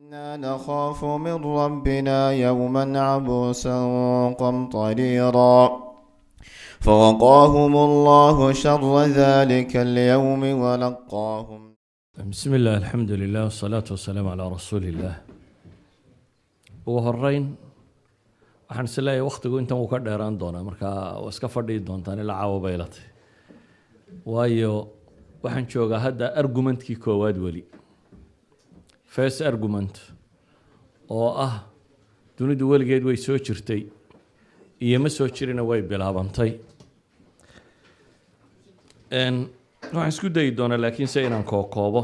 إنا نخاف من ربنا يوما عبوسا قمطريرا فوقاهم الله شر ذلك اليوم ولقاهم. بسم الله الحمد لله والصلاة والسلام على رسول الله. وهرين waxaan isleeyahay waqtigu intan uu ka dheeraan doonaa marka waa iska fadhii doontaan ilaa caawa baylata waayo waxaan joogaa hadda argumentkii koowaad weli first argument oo ah dunidu weligeed way soo jirtay iyo ma soo jirina way bilaabantay waxaan isku dayi doonaa laakiin se inaan kookoobo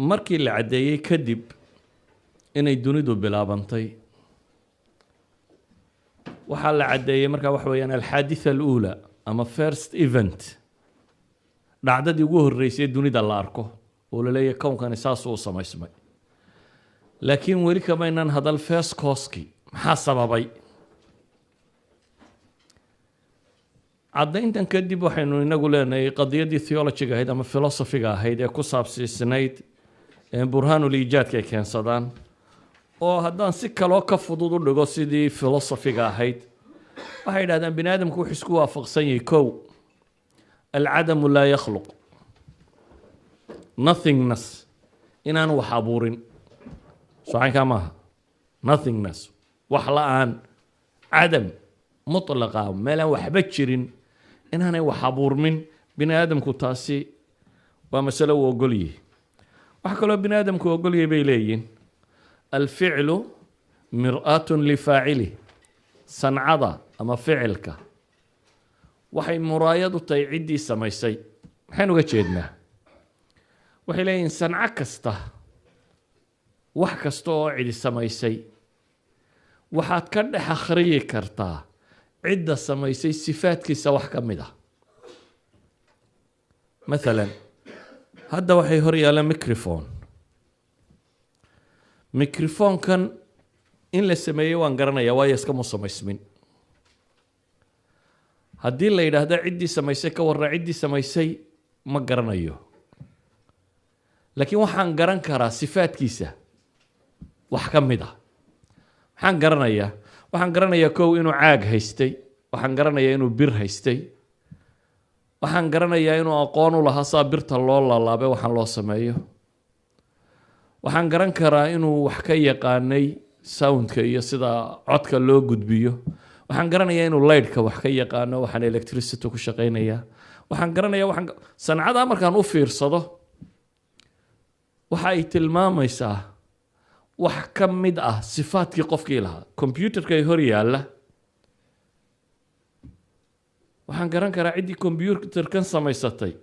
markii la caddeeyey kadib inay dunidu bilaabantay waxaa la caddeeyey markaa waxa weeyaan alxaaditha aluula ama first event dhacdadii ugu horreysay dunida la arko oo la leeyahay kownkani saas uu samaysmay laakiin weli kamaynan hadal first cause-kii maxaa sababay caddayntan kadib waxaynu inagu leenahay qadiyaddii theologiga ahayd ama philosophiga ahayd ee ku saabsiisnayd burhaanul iijaadka ay keensadaan oo haddaan si kaloo ka fudud u dhigo sidii philosophiga ahayd waxay yidhahdaan bini aadamku wuxuu isku waafaqsan yahay kow alcadamu laa yakhluq nothingness inaan wax abuurin socaynkaa maaha nothingness wax la-aan cadam mutlaqa meelaan waxba jirin inaanay wax abuurmin bini aadamku taasi waa masalo uu ogol yahay wax kaloo bini aadamku ogol yahay bay leeyihin alficlu mir'aatun lifaacilih sancada ama ficilka waxay muraayad u tahay ciddii samaysay maxaan uga jeednaa waxay leeyihin sanco kasta wax kasta oo cidi samaysay waxaad ka dhex akhriyi kartaa cidda samaysay sifaadkiisa wax ka mid ah maalan hadda waxay hor yaallaan microphone-kan in la sameeyey waan garanayaa waayo iskama samaysmin haddii la yidhaahdo ciddii samaysay ka warra ciddii samaysay ma garanayo laakiin waxaan garan karaa sifaadkiisa wax ka mid ah waxaan garanayaa kow inuu caag haystay waxaan garanayaa inuu bir haystay waxaan garanayaa inuu aqoon u lahaa saa birta loo lalaabay waxaan loo sameeyo waxaan garan karaa inuu wax ka yaqaanay soundka iyo sida codka loo gudbiyo waxaan garanayaa inuu lightka wax ka yaqaano waxaan electricity ku shaqaynayaa waxaan garanayaa sancadaa markaan u fiirsado waxa ay tilmaamaysaa wax ka mid ah sifaadkii qofkii lahaa computerka ay hor yaalla waxaan garan karaa ciddii computerkan samaysatay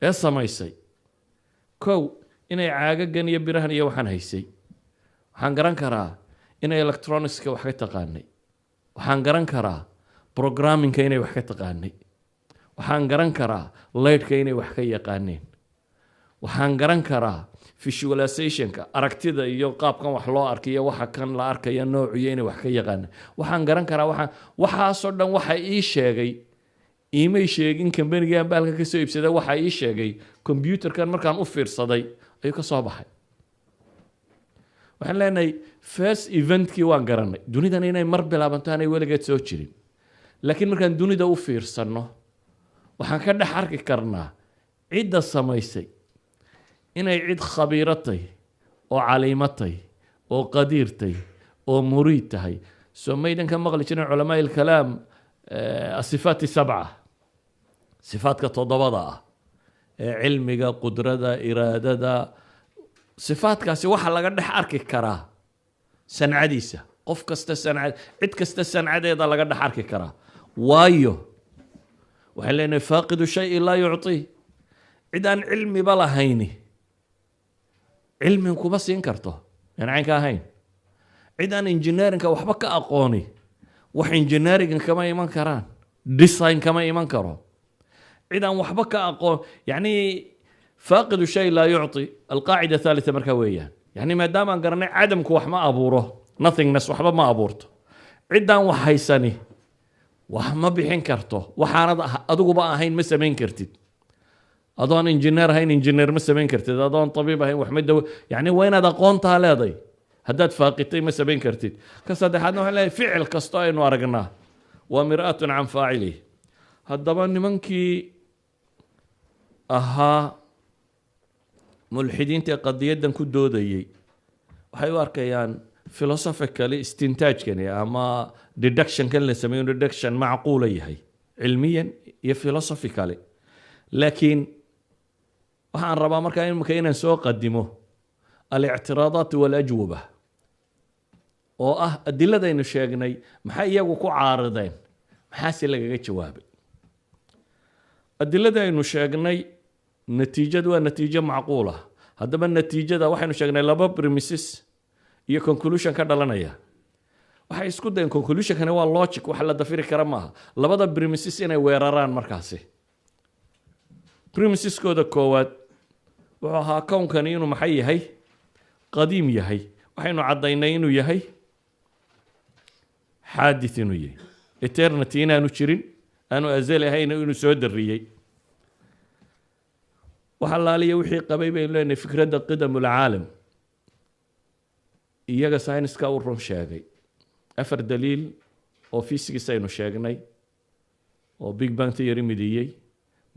ee samaysay kow inay caagagan iyo birahan iyo waxaan haysay waxaan garan karaa inay electronicska wax ka taqaanay waxaan garan karaa programmingka inay wax ka taqaanay waxaan garan karaa lightka inay wax ka yaqaaneen waxaan garan karaa visualizationka aragtida iyo qaabkan wax loo arkayo waxa kan la arkaya noociyo inay wax ka yaqaaneen waxaan garan karaa waxaasoo dhan waxa ii sheegay iimay sheegin kambanigan baalka ka soo iibsaday waxa ii sheegay computerkan markaan u fiirsaday ayuu ka soo baxay waxaan leenahay first eventkii waan garanay dunidan inay mar bilaabanto aanay weligeed soo jirin laakiin markaan dunida u fiirsanno waxaan ka dhex arki karnaa cidda samaysay inay cid khabiiratay oo caliimatay oo qadiirtay oo muriid tahay soo maydan ka maqli jirin culamaa ilkalaam asifaat sabca sifaadka toddobada ah ee cilmiga qudrada iraadada sifaadkaasi waxa laga dhex arki karaa sancadiisa qof kasta cid kasta sancadeeda laga dhex arki karaa waayo waxay leenahay faaqidu shay laa yucطii cid aan cilmiba lahayni cilmin kuma siin karto aan caynka ahayn cid aan engineerinka waxba ka aqooni wax engineeringa kama iman karaan design kama iman karo cid aan waxba ka aqoon yani faaqidu shay laa yucطi alqaacida thalitha markaa weeyaan yani maadaama aan garanay cadamku wax ma abuuro nothingness waxba ma abuurto ciddaan wax haysani wax ma bixin karto waxaanad adiguba ahayn ma samayn kartid adoon engineer ahayn engineer ma samayn kartid adoon tabiib ahayn wax ma dawo yani waa inaad aqoontaa leeday haddaad faaqitay ma samayn kartid ka saddexaadna waxaan leeyahay ficil kasto aynu aragnaa waa mir'atun can faacilih haddaba nimankii ahaa mulxidiinta qadiyaddan ku doodayey waxay u arkayaan philosophically istintaajkani ama deductionkan la sameeyo deduction macquula yahay cilmiyan iyo philosophically laakiin waxaan rabaa markaa imika inaan soo qadimo alictiraadaat walajwaba oo ah adiladaynu sheegnay maxay iyagu ku caarideen maxaase lagaga jawaabay adilada aynu sheegnay natiijadu waa natiijo macquula haddaba natiijada waxaynu sheegnay laba premises iyo conclusion ka dhalanaya waxay isku dayeen conclusionkani waa logic wax la dafiri kara maaha labada premises inay weeraraan markaasi premiseskoda koowaad wuxuu ahaa kownkani inuu maxay yahay qadiim yahay waxaynu caddaynay inuu yahay xaadith inuu yahay eternity inaanu jirin aanu azali ahayn inuu soo dariyey waxa laaliya wixii qabay baynu leenahay fikradda qidamulcaalam iyaga sayniska uu run sheegay afar daliil oo physics aynu sheegnay oo big bang theory midiyey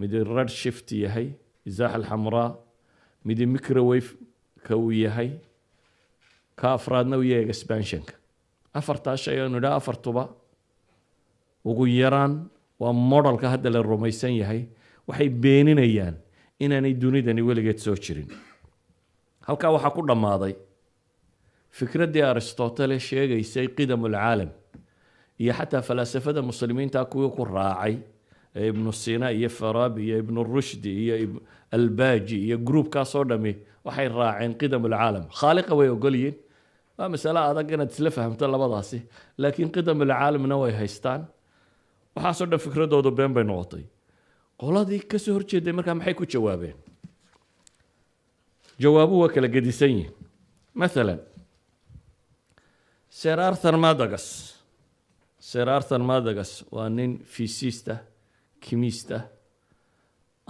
mid red shift yahay izaaxa alxamraa mid microwave ka uu yahay ka afraadna uu yahay expansionka afartaa shay aynu idhaa afartuba ugu yaraan waa modelka hadda la rumaysan yahay waxay beeninayaan inaanay dunidani weligeed soo jirin halkaa waxaa ku dhammaaday fikraddii aristotele sheegaysay qidamulcaalam iyo xataa falaasafada muslimiinta kuwii ku raacay ee ibnu sina iyo farabi iyo ibnu rushdi iyo albaaji iyo groupkaasoo dhami waxay raaceen qidamulcaalam khaaliqa way ogolyiin waa masale adag inaad isla fahamto labadaasi laakiin qidamulcaalamna way haystaan waxaasoo dhan fikradoodu been bay noqotay qoladii kasoo horjeeday markaa maxay ku jawaabeen jawaabuhu waa kala gedisan yihin maalan sir arthur madagas waa nin physicista kimista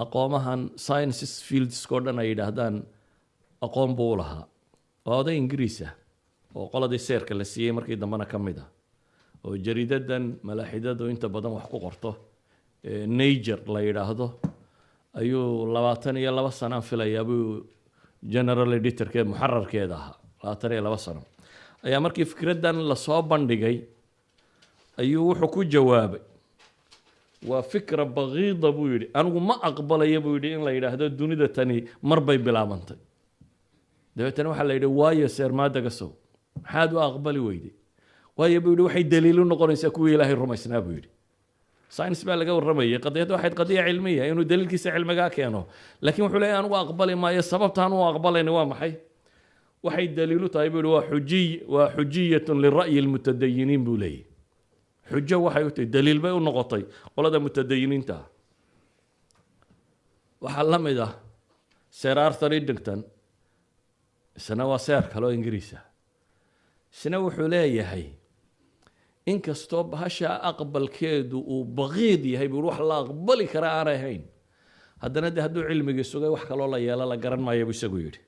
aqoomahan sciences fieldsko dhan ay yidhaahdaan aqoon buu u lahaa waa oday ingiriis ah oo qoladii seerka la siiyey markii dambena ka mid ah oo jariidadan malaaxidadu inta badan wax ku qorto nager la yidhaahdo ayuu 22 sanaan filayaa buu general editorkeed muxararkeeda ahaa 22 sano ayaa markii fikraddan lasoo bandhigay ayuu wuxuu ku jawaabay waa fikra baqiida buu yidhi anigu ma aqbalaya buu yidhi in la yidhaahdo dunida tani mar bay bilaabantay dabeetana waxaa la yidhi waayo seer maadagasow maxaad u aqbali weyday waayo buu yidhi waxay daliilu noqonaysaa kuwii ilaahay rumaysnaa buu yidhi science baa laga warramayay qadiyadda waxayd qadiya cilmiya inuu daliilkiisa cilmigaa keeno laakiin wuxuu leeyahay anigu aqbali maayo sababtaan u aqbalayna waa maxay waxay daliilu tahay buu yidhi waa xujiyatun lira'yi almutadayiniin buu leeyahy xujo waxay u tahay daliil bay u noqotay qolada mutadayiniinta waxaa la mid ah sir arthur eddington isna waa seer kale oo ingiriis ah isna wuxuu leeyahay inkastoo bahasha aqbalkeedu uu baqiid yahay buu wax la aqbali kara aanay ahayn haddana de hadduu cilmigii sugay wax kaloo la yeelo la garan maayo buu isagu yidhi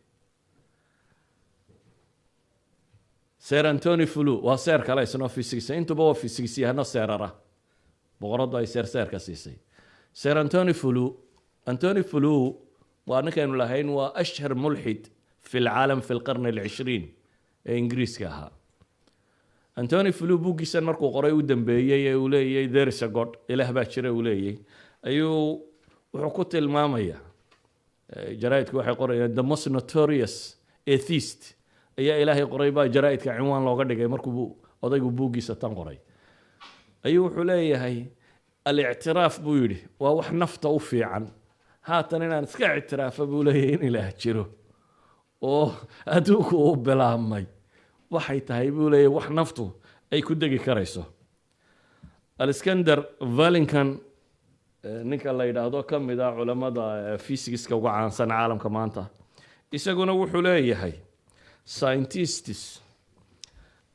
sir antony flew waa seer kale isnoo physics intuba waa physics yahano seerara boqoradu ay seerka siisay sir antony flew waa ninkaynu lahayn waa ashhar mulxid fi lcaalam fi lqarni alcishriin ee ingiriiska ahaa antony flew buuggiisan markuu qoray u dambeeyey ee uu leeyay there is a god ilaah baa jira uu leeyay ayuu wuxuu ku tilmaamaya jaraa'idku waxay qorayaan the most notorious atheist ayaa ilaahay qoray baa jaraa'idka cinwaan looga dhigay markuu odaygu buuggiisa tan qoray ayuu wuxuu leeyahay alictiraaf buu yidhi waa wax nafta u fiican haatan inaan iska ictiraafa buu leeyahay in ilaah jiro oo adduunku uu bilaabmay waxay tahay buu leeyahay wax naftu ay ku degi karayso alexander valinkan ninka la yidhaahdo ka mid ah culamada physicska uga caansan caalamka maanta isaguna wuxuu leeyahay scientists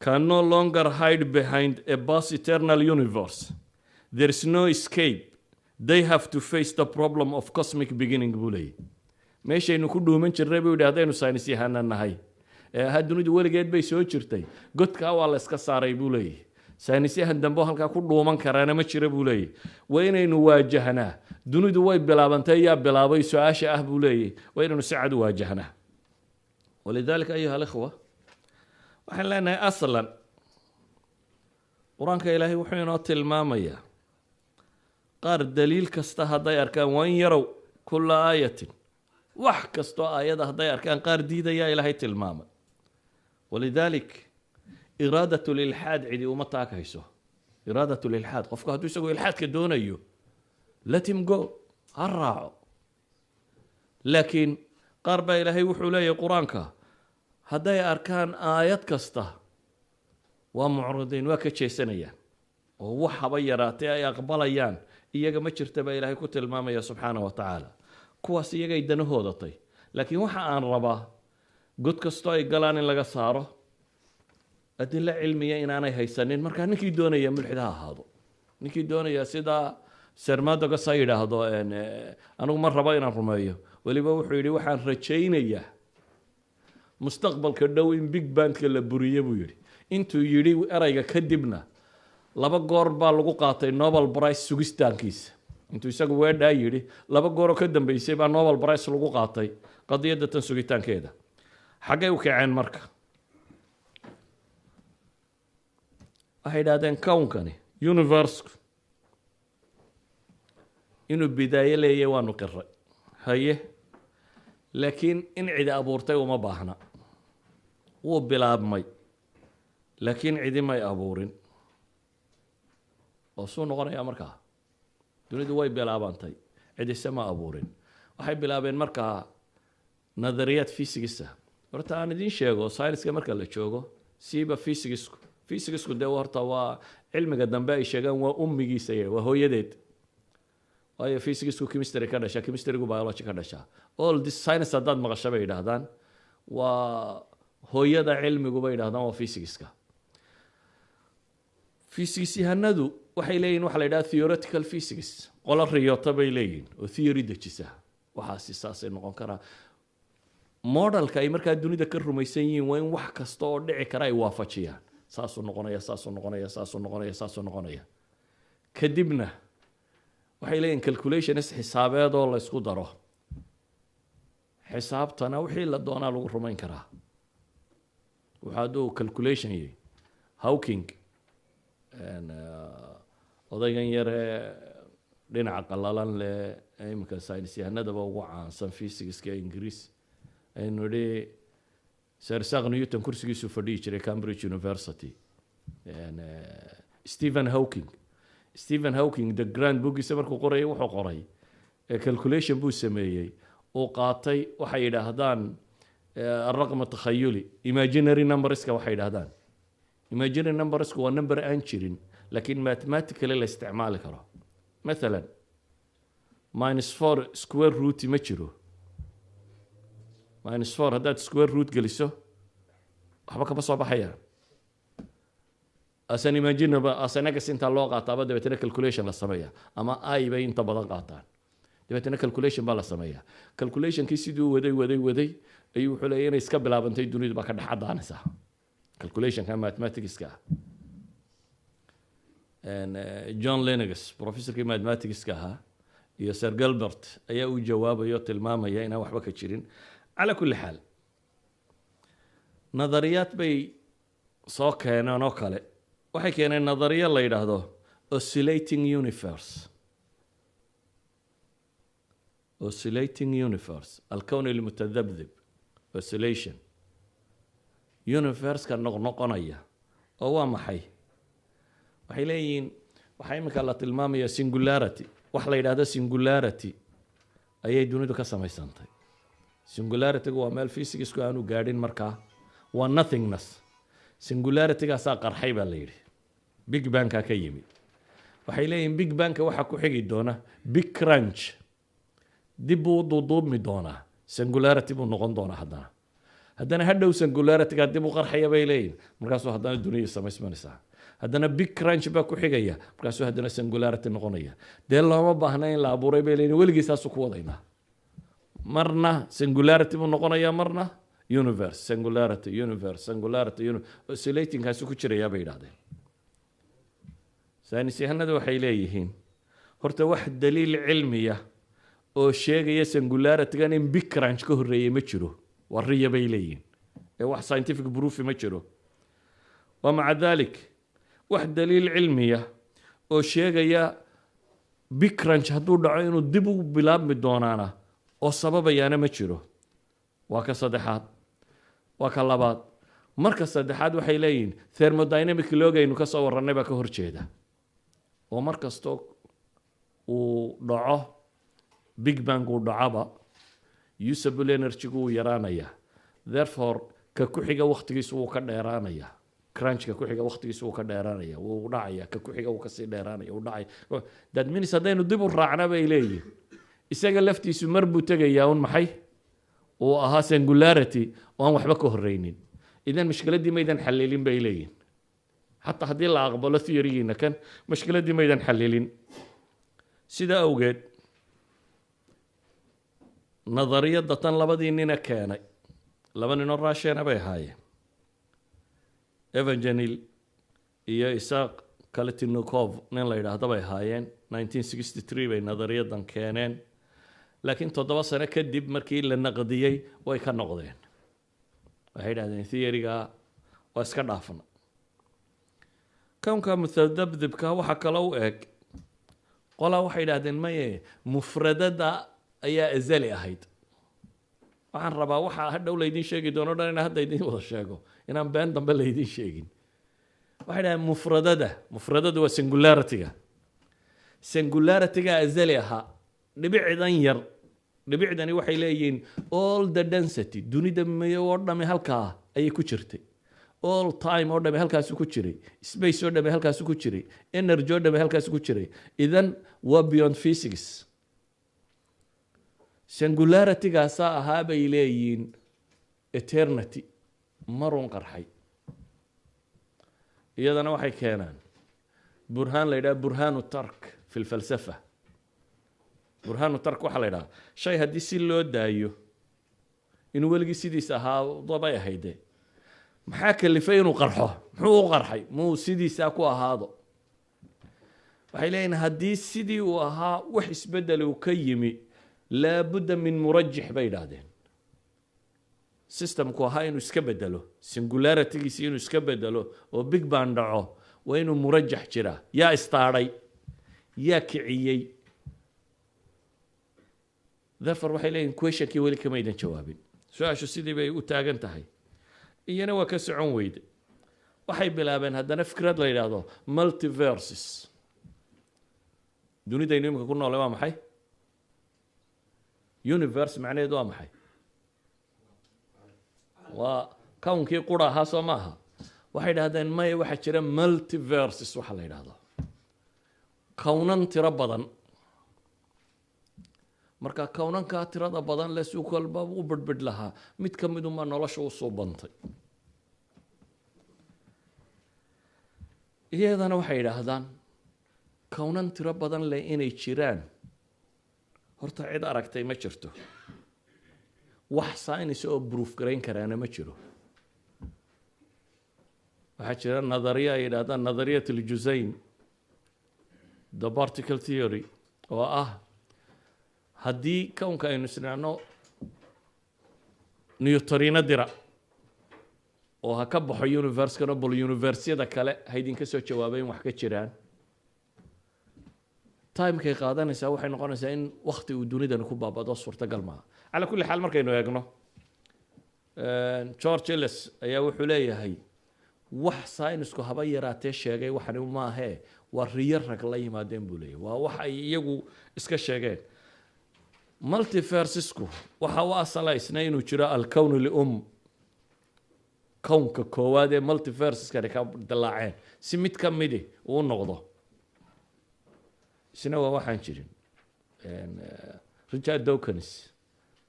can no longer hide behind a vast eternal universe. There is no escape they have to face the problem of cosmic beginning buu leeyay meeshaynu ku dhuuman jirnay buu yidhi haddaynu saynis yahaana nahay ha dunidu weligeed bay soo jirtay godkaa waa la iska saaray buu leeyay saynisyahan dambe halkaa ku dhuuman karaana ma jira buu leeyay waa inaynu waajahnaa dunidu way bilaabantay yaa bilaabay su-aasha ah buu leeyay waa inaynu si cad u waajahnaa walidaalika ayuha alikhwa waxaan leenahay aslan qur-aanka ilaahay wuxuu inoo tilmaamayaa qaar daliil kasta hadday arkaan waan yarow kulla aayatin wax kastoo aayada hadday arkaan qaar diidayaa ilaahay tilmaamay walidaalik iraadatu lilxaad cidi uma taakayso iraadatu lilxaad qofku hadduu isagoo ilxaadka doonayo let him go ha raaco laakiin qaar baa ilaahay wuxuu leeyahay qur-aanka hadday arkaan aayad kasta waa mucridiin waa ka jeesanayaan oo wax haba yaraatee ay aqbalayaan iyaga ma jirta baa ilaahay ku tilmaamaya subxaana wa tacaala kuwaas iyagay danahoodatay laakiin waxa aan rabaa god kastoo ay galaan in laga saaro adilo cilmiya inaanay haysanin markaa ninkii doonaya mulxid ha ahaado ninkii doonaya sidaa sermadogas ha yidhaahdo anigu ma rabo inaan rumeeyo weliba wuxuu yidhi waxaan rajaynayaa mustaqbalka dhow in big bandka la buriye buu yidhi intuu yidhi erayga kadibna 2 goor baa lagu qaatay Nobel Prize sugistaankiisa intuu isagu weedhaa yidhi 2 goor oo ka dambeysay baa Nobel Prize lagu qaatay qadiyadda tan sugitaankeeda xaggay u kaceen marka waxay yidhahdeen kownkani universe inuu bidaayo leeyahay waanu qiray haye laakiin in cidi abuurtay uma baahna wuu bilaabmay laakiin cidi may abuurin oo soo noqonaya markaa dunidu way bilaabantay cidise ma abuurin waxay bilaabeen markaa nadariyaad fisigisa horta aan idiin sheego sayniska marka la joogo siiba fisikisku dee horta waa cilmiga dambe ay sheegaan waa ummigiisa waa hooyadeed waayo fisikisku chemistry ka dhasha chemistrygu biology ka dhasha all this science haddaad maqasho bay yidhaahdaan waa hooyada cilmigu bay yidhahdaan waa fisikiska fisikisyahanadu waxay leeyihin waxa la yidhaha theoretical physics qola riyota bay leeyihin oo theory dejisa waxaasi saasay noqon karaa modelka ay markaa dunida ka rumaysan yihiin waa in wax kasta oo dhici kara ay waafajiyaan saasuu noqonaya saasuu noqonaya saasuu noqonaya saasuu noqonaya kadibna waxay leeyihin calculations xisaabeed oo la isku daro xisaabtana wixii la doonaa lagu rumayn karaa waxa hadduu calculation yahay Hawking odaygan yare dhinaca qalalan leh imika saynisyahanadaba ugu caansan fisikska ingiriis aynu idhi Sir Isaac Newton kursigiisu fadhiyi jiray Cambridge University Stephen Hawking the grand bookisa markuu qorayay wuxuu qoray calculation buu sameeyey oo qaatay waxay yidhaahdaan الرقم التخيلي imaginary numberska waxay yidhaahdaan imaginary numbersku waa number aan jirin laakiin mathematically la isticmaali karo مثلا -4 square root ma jiro -4 haddaad square root geliso waxba kama soo baxaya asan imaginaba asanaga inta loo qaataaba dabeetana calculation la sameeyaa ama ay bay inta badan qaataan dabeetana calculation baa la sameeyaa calculationkii siduu waday ayuu wuxuu leeyahay inay iska bilaabantay dunidu baa ka dhaxadaanaysa calculationka mathematicska John Lennox professorkii mathematicska ahaa iyo Sir Gilbert ayaa u jawaabayo tilmaamaya inaan waxba ka jirin ala kulli xaal nadariyaad bay soo keeneen oo kale waxay keeneen nadariya la yidhaahdo oscillating universe الكون المتذبذب oscillation universe ka noqnoqonaya oo waa maxay waxay leeyihiin waxaa imika la tilmaamaya singularity wax la yidhaahdo singularity ayay dunidu ka samaysantay singularity waa meel physicsku aanu gaadhin markaa waa nothingness singularity-gaasaa qarxay baa la yidhi big bang-ka ka yimid waxay leeyihiin big bang-ka waxaa ku xigi doona big crunch dib buu duuduubmi doonaa singularity buu noqon doonaa haddana hadhow singularity-ga dib u qarxaya bay leeyihin markaasuu haddana duniyada samaysmanaysaa haddana big crunch baa ku xigaya markaasuu haddana singularity noqonaya dee looma baahna in la abuuray bay leeyihin weligii saasuu ku wadaynaa marna singularity buu noqonayaa marna universe singularity universe singularity oscillatingkaasi ku jirayaa bay yidhahdeen saynis yahanadu waxay leeyihiin horta wax daliil cilmiya oo sheegaya singularitygan in big crunch ka horreeyey ma jiro waa riya bay leeyihiin ee wax scientific proof ma jiro ومع ذلك واحد دليل علمية oo sheegaya big crunch hadduu dhaco inuu dib u bilaabmi doonaana oo sababayaana ma jiro waa ka saddexaad waa ka labaad marka saddexaad waxay leeyihiin thermodynamic logaynu ka soo warranay baa ka horjeeda oo mar kastoo uu dhaco big bang uu dhacaba usable energy-gu wuu yaraanayaa therefore ka ku xiga waqtigiisu wuu ka dheeraanayaa crunchka ku xiga waqtigiisu wuu ka dheeraanaya wuu dhacaya ka ku xiga wuu kasii dheeraanaya wuu dhacay that means haddaynu dib u raacna bay leeyihin isaga laftiisu mar buu tegayaa un maxay uu ahaa singularity oo aan waxba ka horreynin idan mushkiladdii maydan xallilin bay leeyihin xataa haddii la aqbalo theorygiina kan mushkiladdii maydan xallilin sidaa awgeed nadariyadda tan labadii nina keenay laba ninoo raasheena bay ahaayeen evangelil iyo isaaq kaletinikov nin la yidhaahdo bay ahaayeen 1963 bay nadariyadan keeneen laakiin 7 sano kadib markii la naqdiyey way ka noqdeen waxay yidhahdeen theoryga waa iska dhaafna kownka mutadabdibka waxa kale u eg qolaa waxay yidhahdeen maye mufradada ayaa azali ahayd waxaan rabaa waxa hadhow laydin sheegi doono dhan inaan hadda idin wada sheego inaan been dambe laydin sheegin waxay dhahaan mufradadu waa singularityga azali ahaa dhibicdan yar dhibicdani waxay leeyihiin all the density dunida mayo oo dhami halkaa ayay ku jirtay all time oo dhami halkaasi ku jiray space oo dhami halkaasi ku jiray energy oo dhami halkaasi ku jiray idan waa beyond physics singularitygaasa ahaa bay leeyihiin eternity marun qarxay iyadana waxay keenaan burhaan la yidhaha burhaanu tark fi lfalsafa burhaanu tark waxaa la yidhaha shay haddii si loo daayo inuu weligii sidiisa ahaa dabay ahayde maxaa kalifay inuu qarxo muxuu u qarxay muu sidiisaa ku ahaado waxay leeyihin haddii sidii uu ahaa wax isbedel uu ka yimi laabudda min murajix bay yidhaahdeen systemku ahaa inuu iska bedelo singularitygiisi inuu iska bedelo oo big bang dhaco waa inuu murajax jiraa yaa istaadhay yaa kiciyey therefore waxay leeyihin questionkii weli kamaydan jawaabin su-aashu sidii bay u taagan tahay iyana waa ka socon weyde waxay bilaabeen haddana fikrad la yidhaahdo multiverses dunidaynu imika ku noole waa maxay universe macnaheedu waa maxay waa kownkii qura ahaa soo maaha waxay dhahdeen maya waxaa jira multiverses waxa la yidhaahdo kownan tiro badan marka kownankaa tirada badan le si kolba u bedbed lahaa mid ka miduma nolosha u soo bantay iyadana waxay yidhaahdaan kownan tiro badan leh inay jiraan horta cid aragtay ma jirto wax science oo proof garayn karaana ma jiro waxaa jira nadariya ay yidhahdaan nadariyat aljuzayn the particle theory oo ah haddii kownka aynu isnacno newtorino dira oo ha ka baxo universekana bal universiyada kale ha idinka soo jawaabay in wax ka jiraan timekay qaadanaysaa waxay noqonaysaa in wakti uu dunidani ku baabado suurtagal maaha calaa kulli xaal markaynu eegno george ellis ayaa wuxuu leeyahay wax saynisku haba yaraatee sheegay waxani maahee waa riyo rag la yimaadeen buu leeyahay waa wax ay iyagu iska sheegeen multiversisku waxa u asalaysna inuu jiro alkown lium kownka koowaad ee multiversiskani ka dilaaceen si mid ka midi uu noqdo isna waa waxaan jirin richard dawkins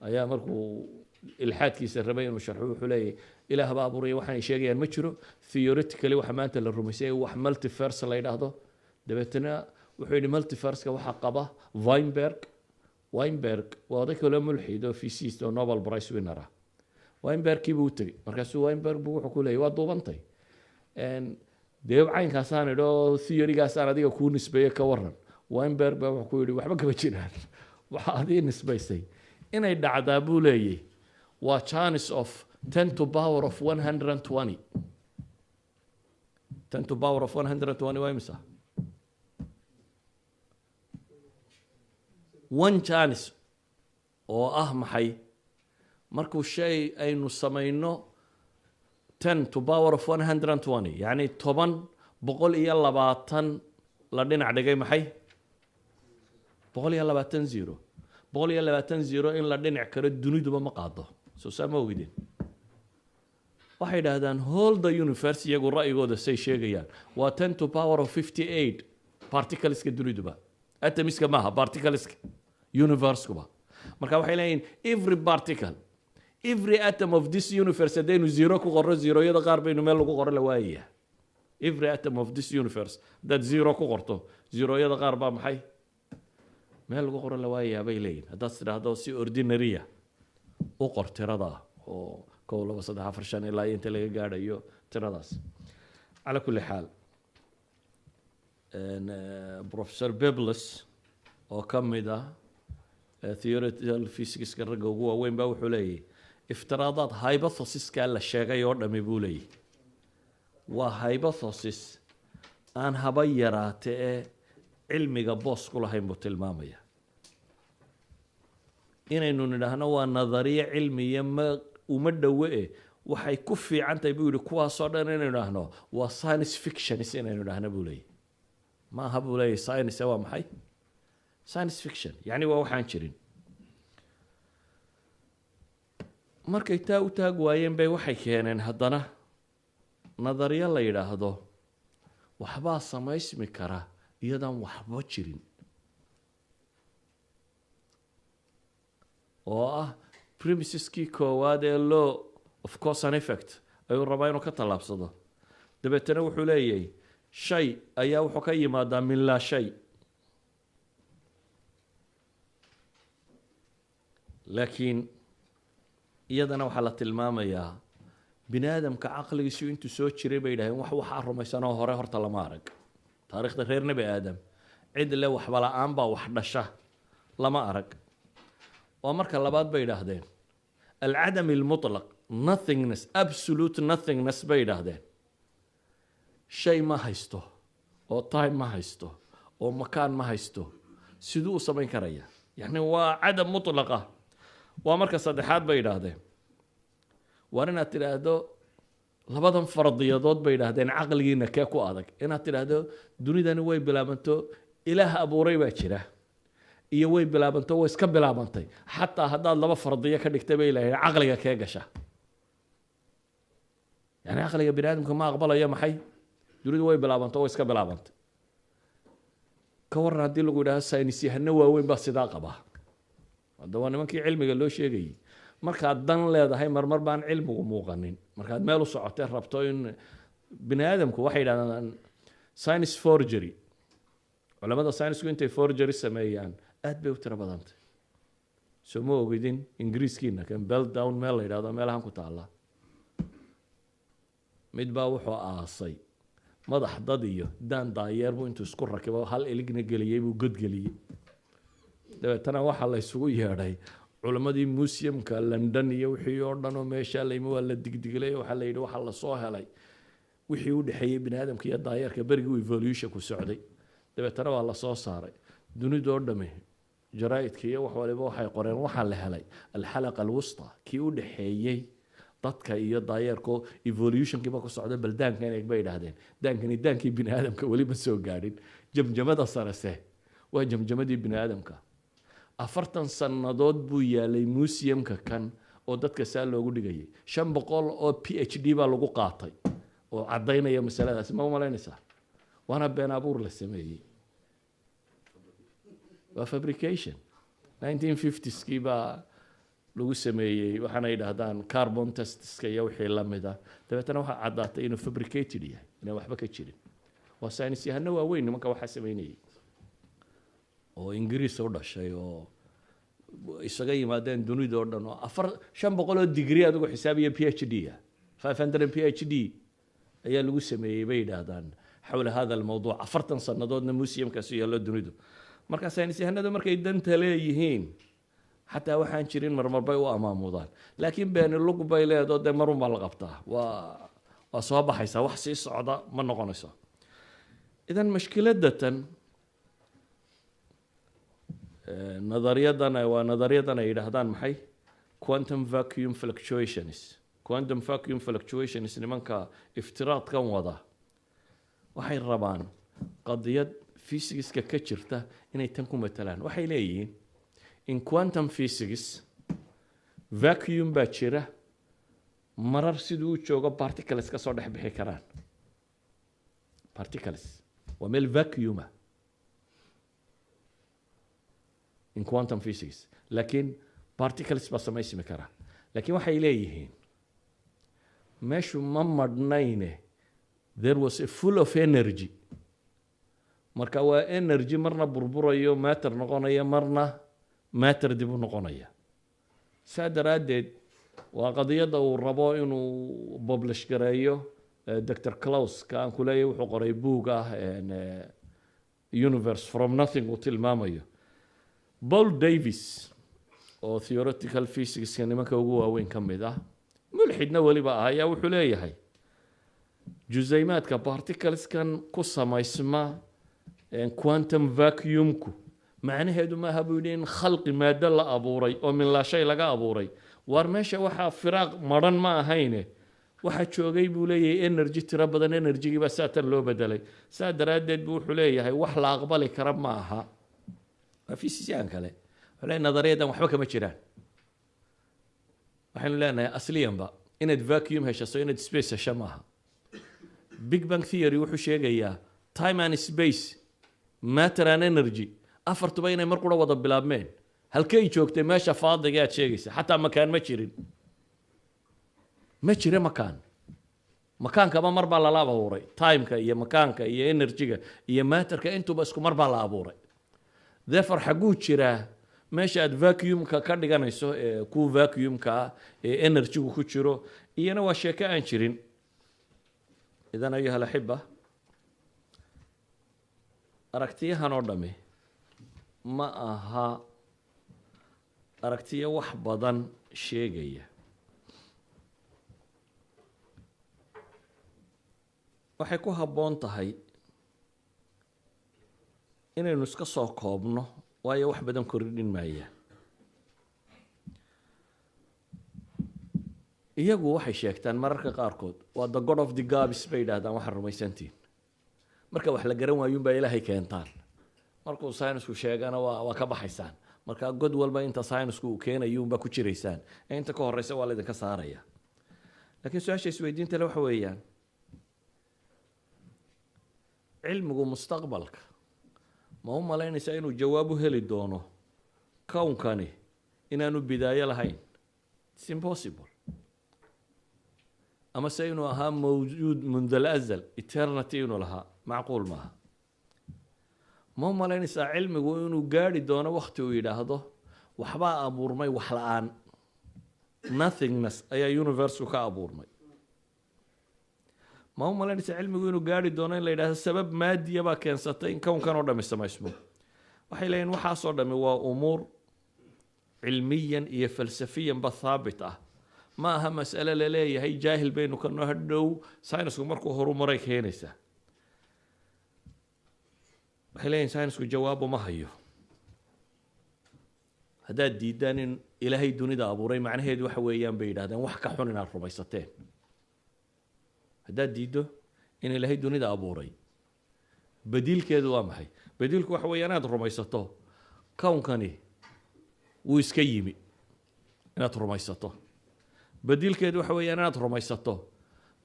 ayaa markuu ilxaadkiisa rabay inuu sharxo wuxuu leeyahay ilaah baa abuuraya waxaanay sheegayaan ma jiro theoretically waxa maanta la rumaysay wax multiverse la yidhaahdo dabeetana wuxuu yidhi multiverse-ka waxaa qaba Weinberg waa oday kale mulxid oo physicist oo Nobel Prize winner ah Weinberg-kii buu u tegey markaasuu Weinberg buu wuxuu ku leeyahay waa duubantay dee caynkaasaan idho theory-gaasaan adiga kuu nisbeeye ka waran Weinberg baa wuxuu ku yidhi waxba kama jiraan waxa adii nisbaysay inay dhacdaa buu leeyahay waa chance of 10 to power of 120 10 to power of 120 waa imisa one chance oo ah maxay markuu shay aynu samayno 10 to power of 120 yani 10 la dhinac dhigay maxay 120 in la dhinac karo duniduba ma qaado soo sama ogidin waxay yidhaahdaan whole the universe iyagu ra'yigooda say sheegayaan waa 10 to power of 58 particle-ska duniduba atomiska maaha particle-ska universe-kuba marka waxay leeyihiin every atom of this universe haddaynu zero ku qorro zeroyada qaar baynu meel lagu qoro la waayaya every atom of this universe haddaad zero ku qorto zeroyada qaar baa maxay meel lagu qoro la waayayaa bay leeyihin haddaad tidhaahdo si ordinarya u qor tirada oo 1 2 3 4 5 ilaa inta laga gaadhayo tiradaas cala kulli xaal professor Biblis oo ka mid ah theoretical physics-ka ragga ugu waaweyn baa wuxuu leeyahay iftiraadaad hypothesis-ka la sheegay oo dhami buu leeyahay waa hypothesis aan haba yaraate ee cilmiga boos ku lahayn buu tilmaamaya inaynu nidhaahno waa nadariye cilmiya uma dhowe waxay ku fiican tahay buu yidhi kuwaasoo dhan inaynu idhaahno waa science fictions inaynu idhaahno buu leeyahy ma aha buu leeyahy science waa maxay science fiction yacni waa waxaan jirin markay taa u taag waayeen bay waxay keeneen haddana nadariye la yidhaahdo waxbaa samaysmi kara iyadaan waxba jirin oo ah premises-kii koowaad ee law of cause and effect ayuu rabaa inuu ka tallaabsado dabeetana wuxuu leeyahay shay ayaa wuxuu ka yimaadaa min laa shay laakiin iyadana waxaa la tilmaamayaa bini aadamka caqligiisu intuu soo jiray bay yidhahdeen waxaa rumaysanoo hore horta lama arag taariikhda reer nebi aadam cid le waxba la-aan baa wax dhasha lama arag waa marka labaad bay yidhaahdeen alcadam almutlaq nothingness absolute nothingness bay yidhaahdeen shay ma haysto oo time ma haysto oo makaan ma haysto siduu u samayn karaya yacni waa cadam mutlaqa waa marka saddexaad bay yidhaahdeen waar inaad tidhaahdo labadan fardiyadood bay yidhaahdeen caqligiina kee ku adag inaad tidhaahdo dunidani way bilaabanto ilaah abuuray baa jira iyo way bilaabanto way iska bilaabantay xataa haddaad laba fardiyo ka dhigtay bay ilaaheen caqliga kee gasha yani caqliga bini aadamka ma aqbalayo maxay dunidu way bilaabanto way iska bilaabantay ka waran haddii lagu yidhahdo saynis yahano waaweyn baa sidaa qabaa hadda waa nimankii cilmiga loo sheegayay markaad dan leedahay marmar baan cilmigu muuqanin markaad meel u socotee rabto in bini aadamku waxay yidhahdaan science forgery culamada science-ku intay forgery sameeyaan aad bay u tiro badantay soo ma ogidin ingiriiskiina kan belt down meel la yidhahdo meelahan ku taalla mid baa wuxuu aasay madax dad iyo daan daayeer buu intuu isku rakibo hal iligna geliyey buu godgeliyey dabeetana waxaa la isugu yeedhay culamadii museumka london iyo wixii oo dhan oo meeshaa layimi waa la digdiglay waxaa la yidhi waxaa lasoo helay wixii u dhexeeyey bini aadamka iyo daayeerka berigii evolution ku socday dabeetana waa lasoo saaray dunidoo dhami jaraa'idka iyo wax waliba waxay qoreen waxaa la helay alxalaqa alwusta kii u dhexeeyey dadka iyo daayeerko evolutionkiiba ku socda bal daanka inay ba yidhaahdeen daankani daankii bini aadamka weli ma soo gaadhin jamjamada sarese waa jamjamadii bini aadamka 40 sannadood buu yaalay museumka kan oo dadka saa loogu dhigayay 500 oo PhD baa lagu qaatay oo cadaynaya masaladaas ma umalaynaysaa waana been abuur la sameeyey waa fabrication 1950s-kii baa lagu sameeyey waxaana yidhaahdaan carbon testiska iyo wixii la mid ah dabeetana waxaa caddaatay inuu fabricated yahay inaan waxba ka jirin waa saynis yahano waaweyn nimanka waxaa sameynayay oo ingiriis u dhashay oo isaga yimaadeen dunida oo dhan oo 500 degree adigu xisaabiya PhD 500 PhD ayaa lagu sameeyey bay yidhaahdaan xawla hada almawduuc 40 sannadoodna museumkaasi yaallo dunidu marka saynis yahanadu markay danta leeyihiin xataa waxaan jirin marmar bay u amaamudaan laakiin been lug bay leedo de marun baa la qabtaa waa soo baxaysa wax sii socda ma noqonayso idan mashkiladatan nadariyadan ay yidhaahdaan maxay quantum vacuum fluctuations nimanka iftiraadkan wada waxay rabaan qadiyad physics-ka ka jirta inay tan ku matalaan waxay leeyihiin in quantum physics vacuum baa jira marar siduu u joogo particles ka soo dhex bixi karaan particles waa meel vacuuma in quantum physics laakiin particles baa samaysmi kara laakiin waxay leeyihiin meeshu ma madhnayne there was a full of energy marka waa energy marna burburayo matter noqonaya marna matter dib u noqonaya saa daraaddeed waa qadiyadda uu rabo inuu publish gareeyo Dr. Klaus ka aan ku leeyahay wuxuu qoray buug ah universe from nothing uu tilmaamayo Paul Davies oo theoretical physics ka nimanka ugu waaweyn ka mid ah mulxidna waliba ah ayaa wuxuu leeyahay juzaymaadka particles kan ku samaysma quantum vacuum-ku macnaheedu ma aha buu yidhi in khalqi maado la abuuray oo min laa shay laga abuuray war meesha waxaa firaaq maran ma ahayne waxaa joogay buu leeyahay energy tiro badan enerjigii baa saatan loo bedelay saa daraaddeed buu wuxuu leeyahay wax la aqbali kara ma aha waa fiisisiyaan kale wuxuu leeyahay nadariyadan waxba kama jiraan waxaynu leenahay asliyanba inaad vacuum heshaso inaad space hesho maaha big bang theory wuxuu sheegayaa time and space matter and energy afartuba inay mar qura wada bilaabmeen halkay joogtay meesha faadiga aad sheegaysa xataa makaan ma jirin ma jira makaankaba mar baa lala abuuray timeka iyo makaanka iyo energyga iyo matterka intuba isku mar baa la abuuray therefore xaguu jiraa meesha aad vacuumka ka dhiganayso ku vacuumka ee energygu ku jiro iyana waa sheeko aan jirin idan ayuha alaxiba aragtiyahan oo dhami ma aha aragtiyo wax badan sheegaya waxay ku habboon tahay inaynu iska soo koobno waayo wax badan kordhin maayaan iyagu waxay sheegtaan mararka qaarkood waa the god of the gaps bay yidhaahdaan waxaa rumaysantiin marka wax la garan waayuunbaa ilaahay keentaan markuu saynisku sheegana waa ka baxaysaan marka god walba inta saynisku uu keenayuunbaa ku jiraysaan ee inta ka horeysa waa laydinka saaraya laakiin su-aasha isweydiinta le waxa weeyaan cilmigu mustaqbalka ma u malaynaysaa inuu jawaab u heli doono kownkani inaanu bidaayo lahayn it's impossible ama se inuu ahaa mawjuud mund alazal eternity inuu lahaa macquul maaha ma u malaynaysaa cilmigu inuu gaari doono wakti uu yidhaahdo waxbaa abuurmay wax la-aan nothingness ayaa universeku ka abuurmay ma u malaynaysaa cilmigu inuu gaari doono in la yidhahdo sabab maadiya baa keensatay in kownkan oo dhami samaysmo waxay leeyihin waxaasoo dhami waa umuur cilmiyan iyo falsafiyanba thaabit ah ma aha mas'ale la leeyahay jaahil baynu ka noo hadhow saynisku markuu horumaray keenaysaa waxay leeyihin saynisku jawaabo ma hayo haddaad diidaan in ilaahay dunida abuuray macnaheedu waxa weeyaan bay yidhahdeen wax ka xun inaad rumaysateen haddaad diiddo in ilaahay dunida abuuray badiilkeedu waa maxay badiilku waxa weeya inaad rumaysato kownkani wuu iska yimi inaad rumaysato badiilkeedu waxa weeyaan inaad rumaysato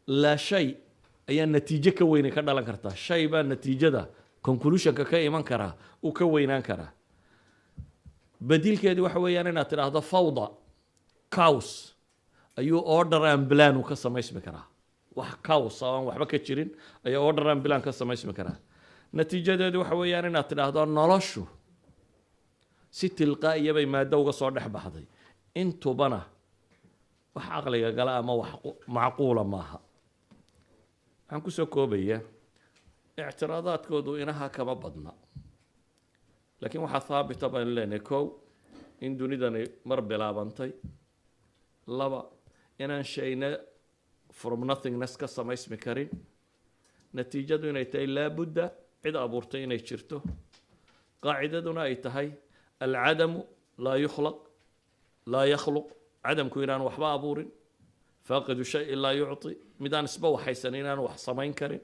laa shay ayaa natiijo ka weyne ka dhalan kartaa shay baa natiijada conclusionka ka iman karaa uu ka weynaan karaa badiilkeedu waxa weeyaan inaad tidhaahdo fawda cows ayuu order and plan ka samaysmi karaa wax cows aan waxba ka jirin ayaa order and plan ka samaysmi karaa natiijadeedu waxa weeyaan inaad tidhaahdo noloshu si tilqaa'iya bay maado uga soo dhex baxday intubana wax caqliga gala ama wax macquula maaha waxaan kusoo koobaya ictiraadaadkoodu inaha kama badna laakiin waxaa haabita baynu leenahay kow in dunidani mar bilaabantay laba inaan shayna from nothingness ka samaysmi karin natiijadu inay tahay laabudda cid abuurtay inay jirto qaacidaduna ay tahay alcadamu laa yukhlaq laa yakhluq cadamku inaan waxba abuurin faaqidu shayin laa yucطi midaan isba waxaysan inaan wax samayn karin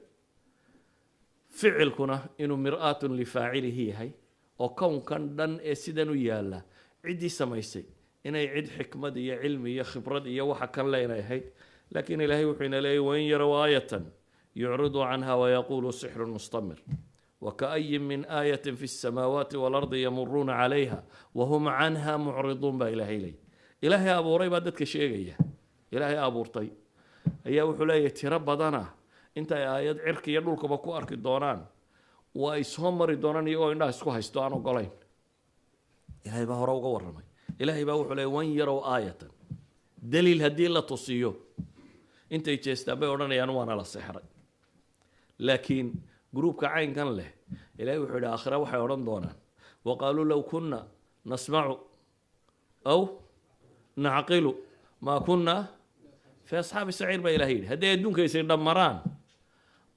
ficilkuna inuu mir'aatun lifaacilihi yahay oo kownkan dhan ee sidan u yaalla ciddii samaysay inay cid xikmad iyo cilmi iyo khibrad iyo waxa kan leenay ahayd laakiin ilaahay wuxuu ina leeyay wain yarow aayatan yucridu canha wayaquulu sixrun mustamir وكأي من آية في السماوات والأرض يمرون عليها وهم عنها معرضون با إلهي لي إلهي أبو ري بادتك شيء إلهي أبو رطي أيها وحلاية ترب بدنا أنت يا آيات عرك يدولك بكو أرك الدونان وإسهم مري الدونان يقول إنها اسكوها استوانوا قلين إلهي بها روغ ورمي إلهي بها وحلاية وين يروا آية دليل هدي لا تصيو أنت يتستبع ورنا ينوانا للسحر لكن جروبك عين كان له إلهي وحده آخره وحي ورن دونان وقالوا لو كنا نسمع أو نعقل ما كنا في أصحاب السعير بإلهي هدي يدون كيسير دمران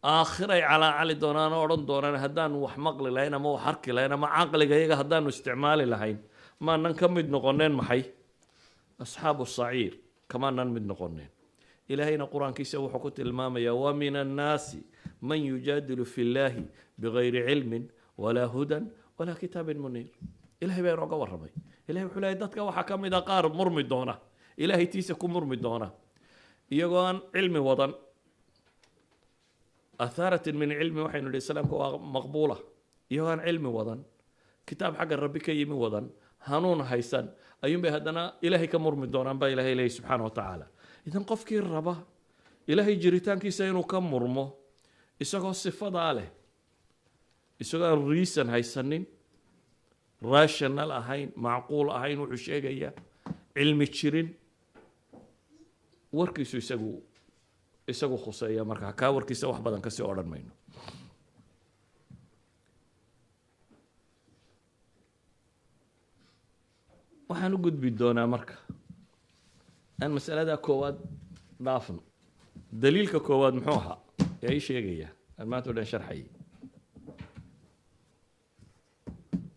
آخره على دونان ورن دونان هدان وحمقل لهنا ما وحرك لهنا ما عقل جيجا هدان واستعمال لهين ما نكمل نقولين محي أصحاب الصعير كمان نمد نقولين إلهينا قرآن كيسا وحكوت المامية ومن الناس من يجادل في الله بغير علم ولا هدى ولا كتاب منير إلهي بين رقا ورمي إلهي وحلا يدتك وحكم إذا قارب مرمي دونا إلهي تيسكم مرمي دونا يقول علمي وطن أثارة من علمي وحي النبي صلى الله عليه وسلم مقبولة يقول علمي وطن كتاب حق الرب كيمي وطن هانون هيسان أيوم بهدنا إلهي كمرمي دونا با إلهي إلهي سبحانه وتعالى إذن قفكي الربا إلهي جريتان كي سينو كم مرمو إساقو الصفة عليه إساقو الريسان هايسانين راشنال أهين معقول أهين وحشيقيا علمي تشيرين وركيسو إساقو خصايا مركا كا وركيسو وحبادان كسي أوران مينو waxaan u gudbi doonaa marka aan mas'alada koowaad dhaafno daliilka koowaad muxuu ahaa yaa ii sheegaya aan maanta oo dhan sharxayay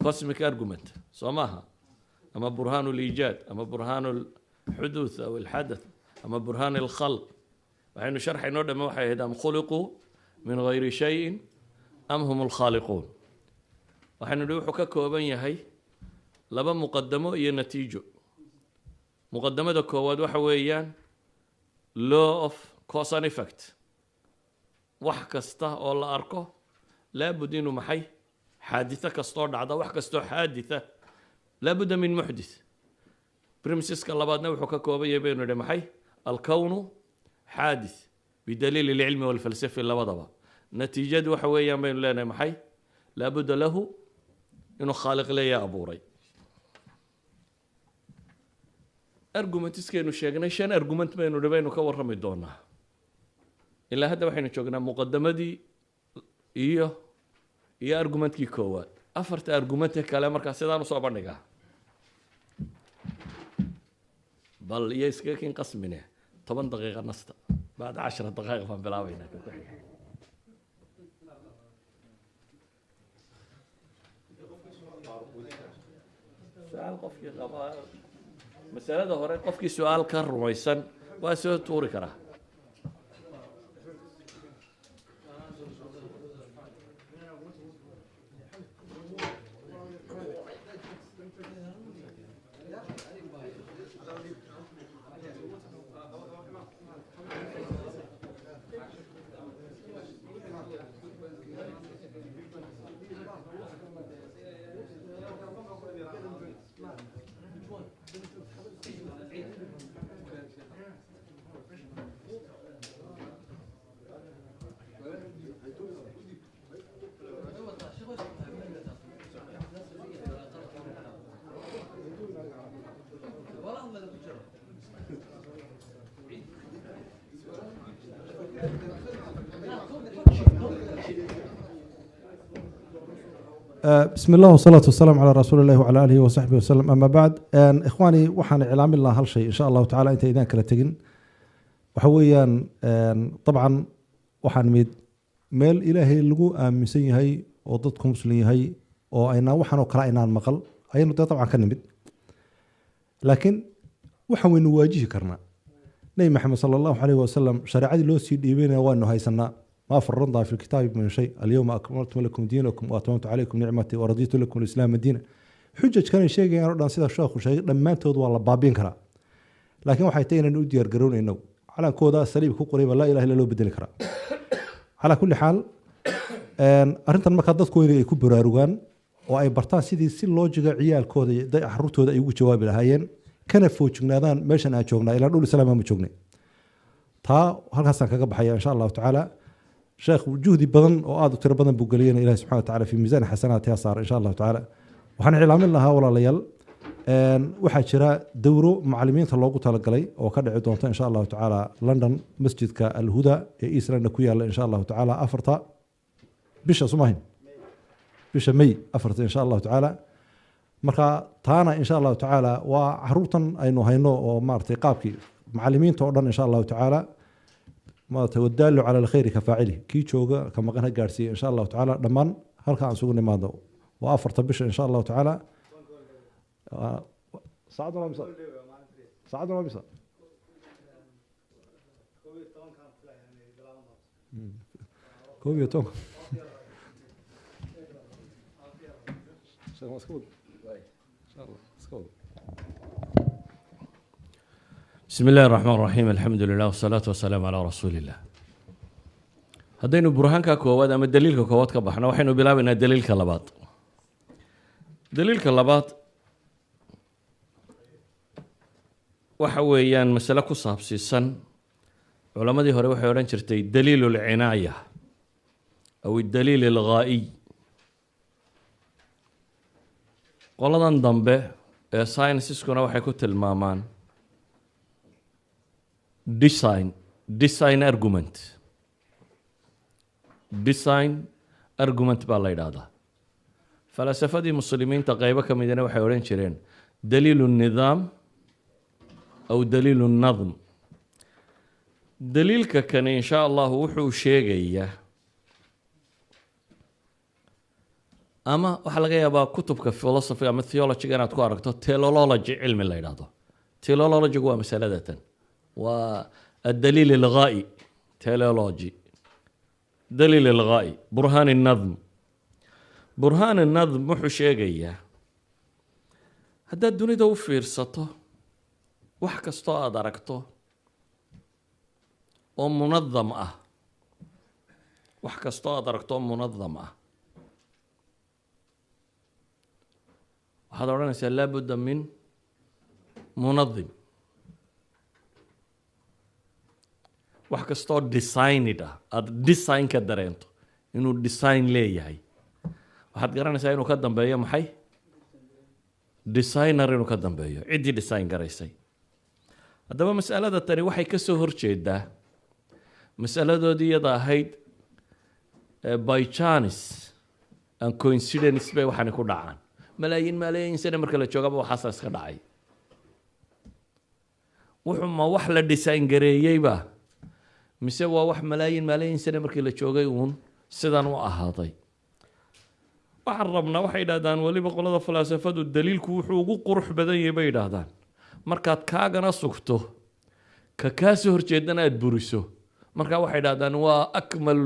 cosmic argument soo maaha ama burhaanu liijaad ama burhaanu lxuduuth aw alxadath ama burhaan alkhalq waxaynu sharxaynoo dhamme waxay ahayd am khuliquu min gayri shayin am hum alkhaaliquun waxaynu dhi wuxuu ka kooban yahay laba muqadamo iyo natiijo muqadamada koowaad waxa weeyaan law of cause and effect wax kasta oo la arko laabud inuu maxay xaaditho kastoo dhacda wax kastoo xaaditha laabudda min muxdith premiseska labaadna wuxuu ka kooban yahay baynu idhi maxay alkownu xaadith bidaliil alcilmi walfalsafi labadaba natiijadu waxa weeyaan baynu leenahay maxay laabudda lahu inuu khaaliq leeya abuuray argumentiskeenu sheegnay 5 argument baynu dhibaynu ka warrami doonaa ilaa hadda waxaynu joognaa muqadamadii iyo argumentkii koowaad afarta argumente kale markaa sidaan usoo bandhigaa bal iyo iskaga kin qasmine 10 daqiiqa nasta bacda 10 daqiiqa baan bilaabaynaa su'aal qofkii qabaa مسألة هوري قفكي سؤال كرميسن واسو توري كرا بسم الله والصلاة والسلام على رسول الله وعلى آله وصحبه وسلم. أما بعد إخواني وحنا إعلام الله هالشيء إن شاء الله تعالى أنت إذا كلا تجن وحويا طبعا وحنا ميل إلهي اللجو مسيء هاي وضدكم مسلمين هاي وأنا وحنا وقرأنا المقال أينو ده طبعا كان نمد لكن وحنا نواجه كرنا نبي محمد صلى الله عليه وسلم شريعة لو سيد يبينا وأنه هاي سنة ما فرضنا في الكتاب من شيء اليوم أكملت لكم دينكم وأتممت عليكم نعمتي ورضيت لكم الإسلام دينا حجج كان شيء يعني سيدا الشيخ وشيء لما تود والله بابين كرا لكن وحيتين أن أدي يرجعون إنه على كودا سليم كو قريبا لا إله إلا الله بدل كرا على كل حال أرنت المكادات كويري يكون براروغان وأي برتان سيدي سي لوجيكا عيال كودا دا حروتو دا يوجو جواب لهايين كان فوجنادان ميشان اجوغنا الى دول سلام ما جوغني تا halkaas kaga baxaya insha Allah taala sheekh juhdi badan oo aad u tiro badan buu galiyay ilaahay subhanahu wa taala fi miisaan xasanaati saar insha Allah taala waxaan cilaamin lahaa walaalayaal waxa jira dawro macallimiinta loogu talagalay oo ka dhici doonta insha Allah taala London masjidka Al-Huda ee Islaamna ku yaala insha Allah taala afarta bisha Sumahin bisha May afarta insha Allah taala marka taana insha Allah taala waa caruurtan aynu hayno oo maartay qaabkii macallimiinta oo dhan insha Allah taala ma tawaddalu ala alkhayr ka faa'ili ki jooga ka maqan gaarsiin insha Allah taala dhamaan halka aan sugu nimaado waa afarta bisha insha Allah taala saacaduna misa saacaduna misa koobiyo بسم الله الرحمن الرحيم الحمد لله والصلاة والسلام على رسول الله هدينو برهانكا كواد أما دليلك كواد كبحنا وحينو بلابنا دليلك اللبات دليلك اللبات وحويان مسألة كصاب سيسن علماء دي هوري وحيوران شرتي دليل العناية أو الدليل الغائي قولنا ضمبه ساينسيسكونا waxay ku tilmaamaan design argument baa la yidhaahdaa falasafadii muslimiinta qaybo ka midana waxay odhan jireen daliilu nidaam aw daliilu nadm daliilka kani insha allahu wuxuu sheegayaa ama waxaa laga yaabaa kutubka philosophy ama theology inaad ku aragto teleology cilmi la yidhaahdo teleology waa masaladatan والدليل الغائي تيلولوجي دليل الغائي برهان النظم wuxuu sheegayaa haddaad dunida u fiirsato wax kastoo aad aragto oo munadam ah wax kastoo aad aragto oo munadam ah waxaad odhanaysaa laabudda min munadim wax kastoo designed ah aada design ka dareento inuu design leeyahay waxaad garanaysaa inuu ka dambeeyo maxay designer inuu ka dambeeyo ciddii design garaysay haddaba mas'alada tani waxay ka soo horjeedaa mas'aladoodii iyada ahayd by chance and coincidence bay waxaani ku dhacaan malaayiin sane marka la joogaba waxaasaa iska dhacay wuxuu ma wax la design gareeyeyba mise waa wax malaayiin sane markii la joogay uun sidan u ahaaday waxaan rabnaa waxay yidhahdaan weliba qolada falaasafadu daliilku wuxuu ugu qurux badan yahay bay yidhaahdaan markaad kaagana sugto ka kaa soo horjeedana aad buriso markaa waxay yidhahdaan waa akmal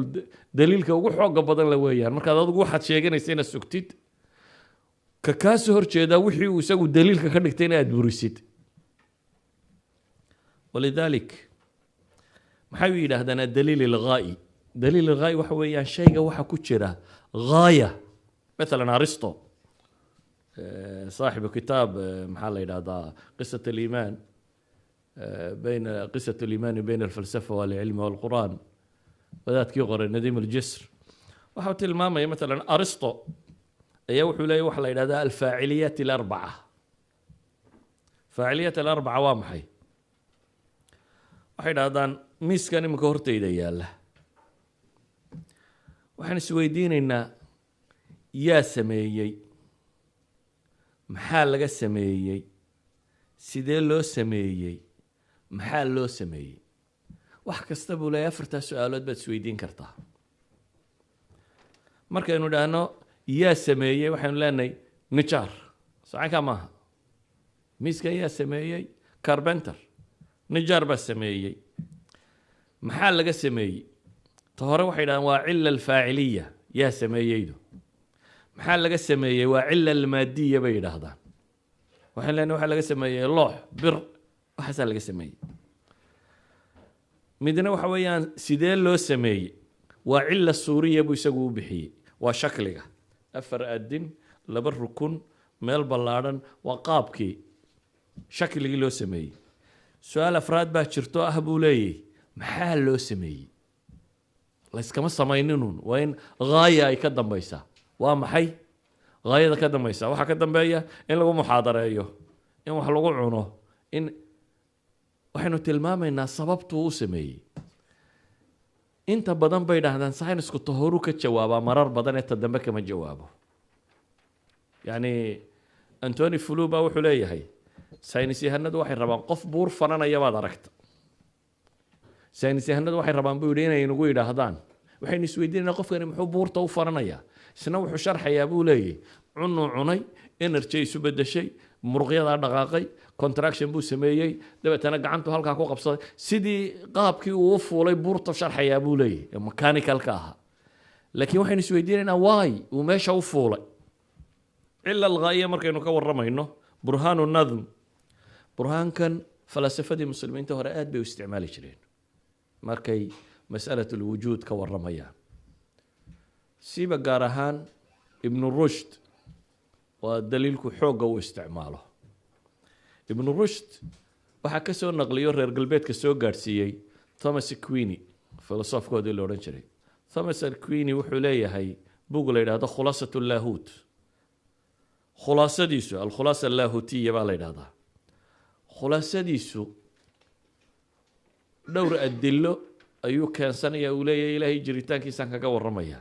daliilka ugu xooga badan la weeyaan markaad adigu waxaad sheeganaysa inaad sugtid ka kaa soo horjeedaa wixii uu isagu daliilka ka dhigtay inaad burisid walidalik maxay yidhaahdaan daliil ilghaa'i daliil ilghaa'i waxa weeyaan shayga waxa ku jira ghaaya مثلا أرسطو صاحب كتاب محل هذا قصة الإيمان بين قصة الإيمان بين الفلسفة والعلم والقرآن وذات كيغر نديم الجسر وحوت الماما مثلا أرسطو يوحي لا يوحي إلى الفاعليات الأربعة فاعليات الأربعة وامحي waxay dhahdaan miiskan iminka hortayda yaalla waxaan isweydiinaynaa yaa sameeyey, maxaa laga sameeyey, sidee loo sameeyey, maxaa loo sameeyey. wax kasta buu leeyahay 4 su-aalood baad isweydiin kartaa. markaynu idhaahno yaa sameeyey waxaynu leenahay nijaar, socankaa maaha. miiskan yaa sameeyey carpenter, nijaar baa sameeyey. maxaa laga sameeyey? ta hore waxay dhahdaan waa cila alfaaciliya, yaa sameeyeydu. maxaa laga sameeyey? waa cila almaadiya bay yidhaahdaan. waxaan leenahay waxaa laga sameeyey loox, bir, waxaasaa laga sameeyey. midna waxa weeyaan sidee loo sameeyey? waa cila suuriya buu isagu u bixiyey. waa shakliga 4 adin 2 rukun meel ballaadhan, waa qaabkii shakligii loo sameeyey. su-aal afraad baa jirto ah buu leeyahy maxaa loo sameeyey? layskama samayninun, waa in haaya ay ka dambaysaa. waa maxay haayada ka dambaysa? waxaa ka dambeeya in lagu muxaadareeyo, in wax lagu cuno, in waxaynu tilmaamaynaa sababtuu u sameeyey. inta badan bay dhahdaan saynisku tahoru ka jawaabaa marar badan ee ta dambe kama jawaabo. yacni antony flu baa wuxuu leeyahay saynis yahanadu waxay rabaan qof buur fananaya baad aragta. saynis yahanadu waxay rabaan buu yidhi inay nagu yidhaahdaan, waxaynu isweydiinaynaa qofkani muxuu buurta u fananayaa. isna wuxuu sharxayaa buu leeyahy cunuu cunay, energy isu bedeshay, muruqyadaa dhaqaaqay, contraction buu sameeyey, dabeetana gacantu halkaa ku qabsaday, sidii qaabkii uu u fuulay buurta sharxayaa buu leeyahy ee mechanicalka ahaa. laakiin waxaynu isweydiinaynaa waay uu meesha u fuulay. cila alghaaya markaynu ka warramayno burhaanu nadm, burhaankan falasafadii muslimiinta hore aad bay u isticmaali jireen markay mas'alat alwujuud ka warramayaan. siiba gaar ahaan ibnu rushd waa daliilku xoogga uu isticmaalo. ibnu rushd waxaa ka soo naqliyo reer galbeedka soo gaadhsiiyey thomas queeny, filosofkoodii la odhan jiray. thomas queeny wuxuu leeyahay bug la yidhaahdo khulaasat llaahut. khulaasadiisu alkhulaasa allaahutiya baa la yidhahdaa. khulaasadiisu dhowr adilo ayuu keensanaya. uu leeyahay ilaahay jiritaankiisaan kaga warramaya.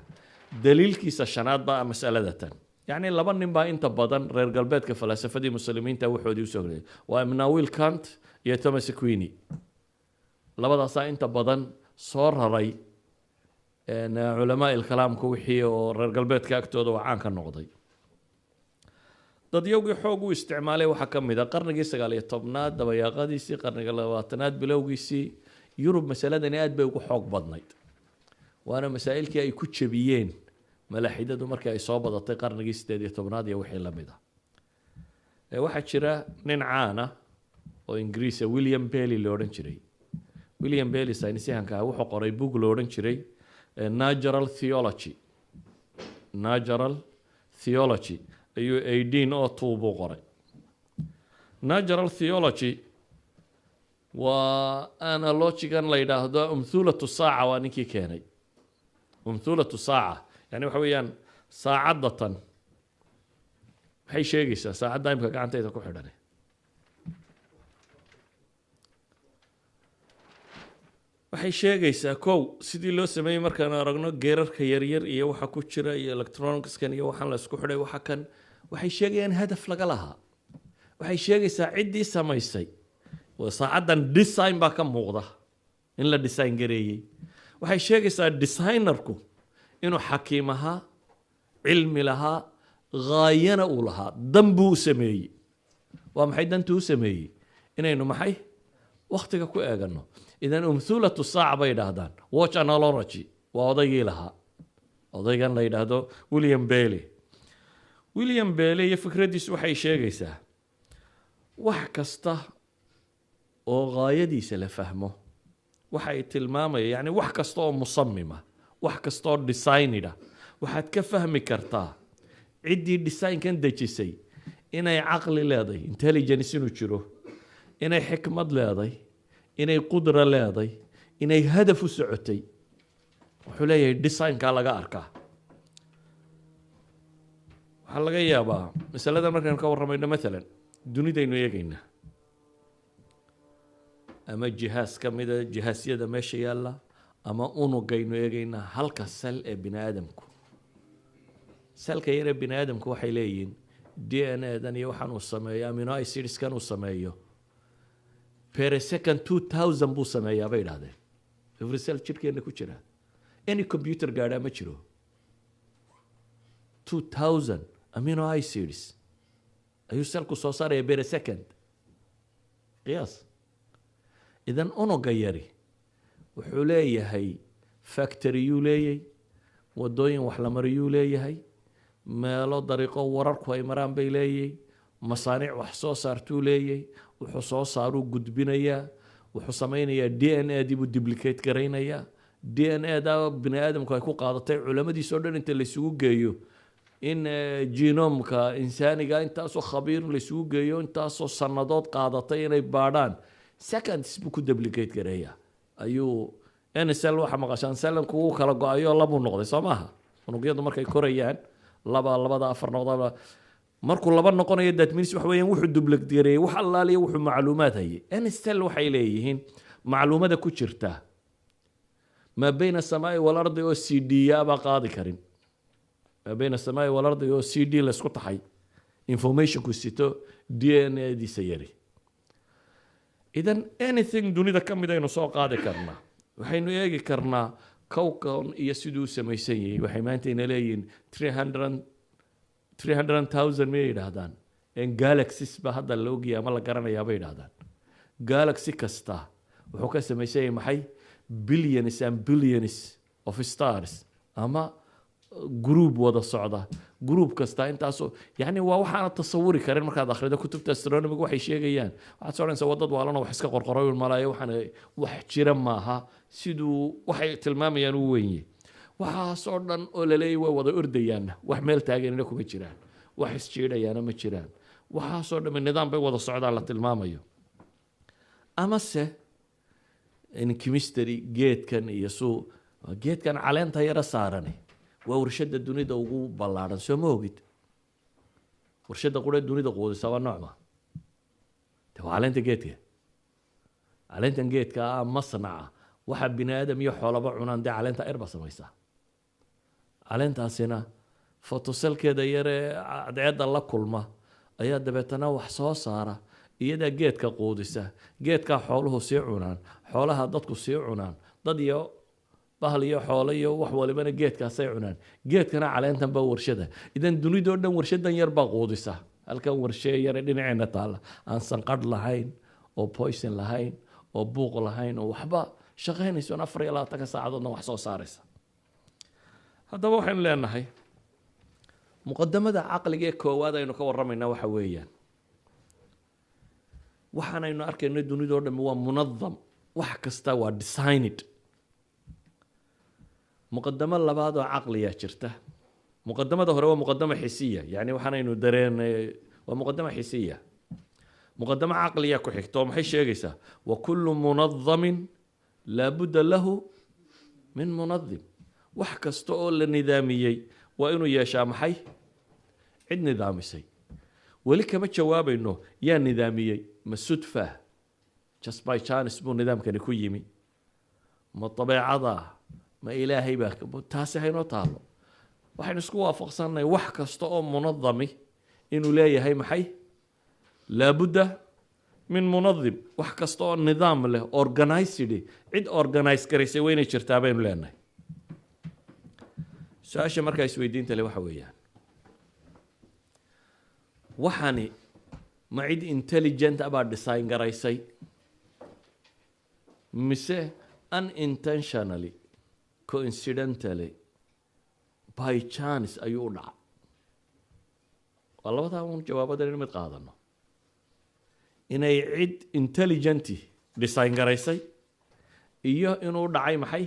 daliilkiisa shanaad baa masalada tan. yacni 2 nin baa inta badan reer galbeedka falasafadii muslimiinta waxoodii usoo horreeyay. waa immanuel kant iyo thomas queeny. labadaasaa inta badan soo raray culamaa ilkalaamka wixii oo reer galbeedka agtooda waa caan ka noqday. dadyowgii xoog u isticmaalay waxaa ka mid a qarnigii 19aad dabayaaqadiisii, qarniga 20aad bilowgiisii. yurub masaladani aad bay ugu xoog badnayd, waana masaa'ilkii ay ku jebiyeen malaaxidadu markii ay soo badatay qarnigii 18aad iyo wixii la mid ah. waxaa jira nin caan ah oo ingiriisa william bailey la odhan jiray. william bailey saynisyahanka ah wuxuu qoray bug la odhan jiray natural theology. natural theology ayuu 1802 buu qoray. natural theology waa analogigan la yidhaahdo umthulatu saaca. waa ninkii keenay umthulatu saaca. yani waxa weeyaan saacadda tan maxay sheegaysaa? saacadda imika gacantayda ku xidhan waxay sheegaysaa kow sidii loo sameeyey markaan aragno geerarka yaryar iyo waxa ku jira iyo electronicskan iyo waxaan la isku xidhay waxa kan waxay sheegayaan hadaf laga lahaa. waxay sheegaysaa ciddii samaysay saacaddan design baa ka muuqda in la design gareeyey. waxay sheegaysaa designerku inuu xakiim ahaa, cilmi lahaa, haayana uu lahaa, dan buu u sameeyey. waa maxay dantu u sameeyey? inaynu maxay wakhtiga ku eegano. idan umthulatu saaca bay yidhaahdaan watch analogy. waa odaygii lahaa, odaygan la yidhaahdo william bailey. william bailey iyo fikraddiisu waxay sheegaysaa wax kasta oo haayadiisa la fahmo waxay tilmaamaya, yani wax kasta oo musamima, wax kasta oo designida waxaad ka fahmi kartaa ciddii designkan dejisay inay caqli leedahay, intelligence inuu jiro, inay xikmad leedahay, inay qudra leedahay, inay hadaf u socotay. wuxuu leeyahay designkaa laga arkaa. waxaa laga yaabaa masalada markaynu ka warramayno maalan dunidaynu eegaynaa ama jihaas ka mida jihaasyada meesha yaalla ama unugaynu eegaynaa halka sel ee bini aadamku selka yaree bini aadamku waxay leeyihiin d n a dan iyo waxaan uu sameeyo amino acidskan uu sameeyo per second 2000 buu sameeyaa bay idhahdeen every cell jirkeena ku jira any computer gaadhaa ma jiro 2000 amino acids ayuu selku soo saaraya per second qiyaas idan unuga yari wuxuu leeyahay factoryuu leeyahay wadooyin wax la mariyuu leeyahay meelo dariiqo wararku ay maraan bay leeyahay masaaniic wax soo saartuu leeyahay wuxuu soo saaruu gudbinayaa wuxuu samaynayaa d n a dibuu duplicate garaynayaa d n a da bini aadamku ay ku qaadatay culamadiisoo dhan inta laysugu geeyo in genomka insaaniga intaasoo khabiir laysugu geeyo intaasoo sannadood qaadatay inay baadhaan seconds buu ku duplicate gareeyaa ayuu nsl waxa maqashaan salanku uu kala go-ayo labuu noqday soo maaha unugyadu markay korayaan labada afar noqda markuu laba noqonayo that means wax weeyaan wuxuu duplicate gareeyay wax allaaliya wuxuu macluumaad hayay nsl waxay leeyihiin macluumada ku jirta maa bayna asamaa'i walardi oo c d yaabaa qaadi karin maa bayna asamaa'i walardi oo c d laysku taxay informationku sito d n a diisa yari idan anything dunida ka mid aynu soo qaadi karnaa waxaynu eegi karnaa kowkan iyo siduu samaysan yahay waxay maanta ina leeyihiin 300,000 miyay yidhaahdaan galaxies ba hadda la ogyahay ama la garanayaa bay yidhaahdaan galaxy kasta wuxuu ka samaysan yahay maxay billions and billions of stars ama group wada socda group kasta intaasoo yani waa waxaana tasawuri karin markaad akhrido kutubta astronomiga waxay sheegayaan waxaad soo odhanaysaa wadad waalana wax iska qorqoroy malaayo waxaan wax jira maaha siduu waxay tilmaamayaan uu weynye waxaasoo dhan oo la leeyahy way wada ordayaanna wax meel taaganina kuma jiraan wax isjiidhayaana ma jiraan waxaasoo dhammi nidaam bay wada socdaan la tilmaamayo amase in chemistry geedkan iyo geedkan caleenta yara saarani waa warshada dunida ugu ballaaran soo ma ogid warshada qura dunida quudisa waa noocma waa caleenta geedka caleentan geedka masnaca waxa bini aadam iyo xoolaba cunaan dee caleenta erba samaysaa caleentaasina fotoselkeeda yaree cadceedda la kulma ayaa dabeetana wax soo saara iyadaa geedka quudisa geedkaa xooluhu sii cunaan xoolaha dadku sii cunaan dad iyo bahal iyo xoolo iyo wax walibana geedkaasay cunaan geedkana caleentan baa warshada idan dunidoo dhan warshadan yar baa quudisa halkan warshee yare dhinaceena taalla aan sanqadh lahayn oo poison lahayn oo buuq lahayn oo waxba shaqaynayso 24 saacadoodna wax soo saaraysa haddaba waxaynu leenahay muqadamada caqliga ee koowaad aynu ka warramaynaa waxa weeyaan waxaanaynu arkayno dunidoo dhan waa munadam wax kasta waa designed muqadamo labaad oo caqliya jirta muqadamada hore waa muqadamo xisiya yani waxaanaynu dareenay waa muqadamo xisiya muqadamo caqliya ku xigto maxay sheegaysaa wa kullu munadamin laabudda lahu min munadim wax kasta oo la nidaamiyey waa inuu yeeshaa maxay cid nidaamisay weli kama jawaabayno yaa nidaamiyey ma sudfa just by chance buu nidaamkani ku yimi ma dabeecada ma ilaahay baa taasi haynoo taalo waxaynu isku waafaqsannahay wax kasta oo munadami inuu leeyahay maxay laabudda min munadim wax kasta oo nidaam leh organized cid organize garaysay waa inay jirtaa baynu leenahay su-aasha markaa isweydiinta le waxa weeyaan waxani ma cid intelligent abaa design garaysay mise unintentionally coincidentally by chance ayuu u dhaca waa labadaa un jawaabadan in mid qaadano inay cid intelligenti design garaysay iyo inuu dhacay maxay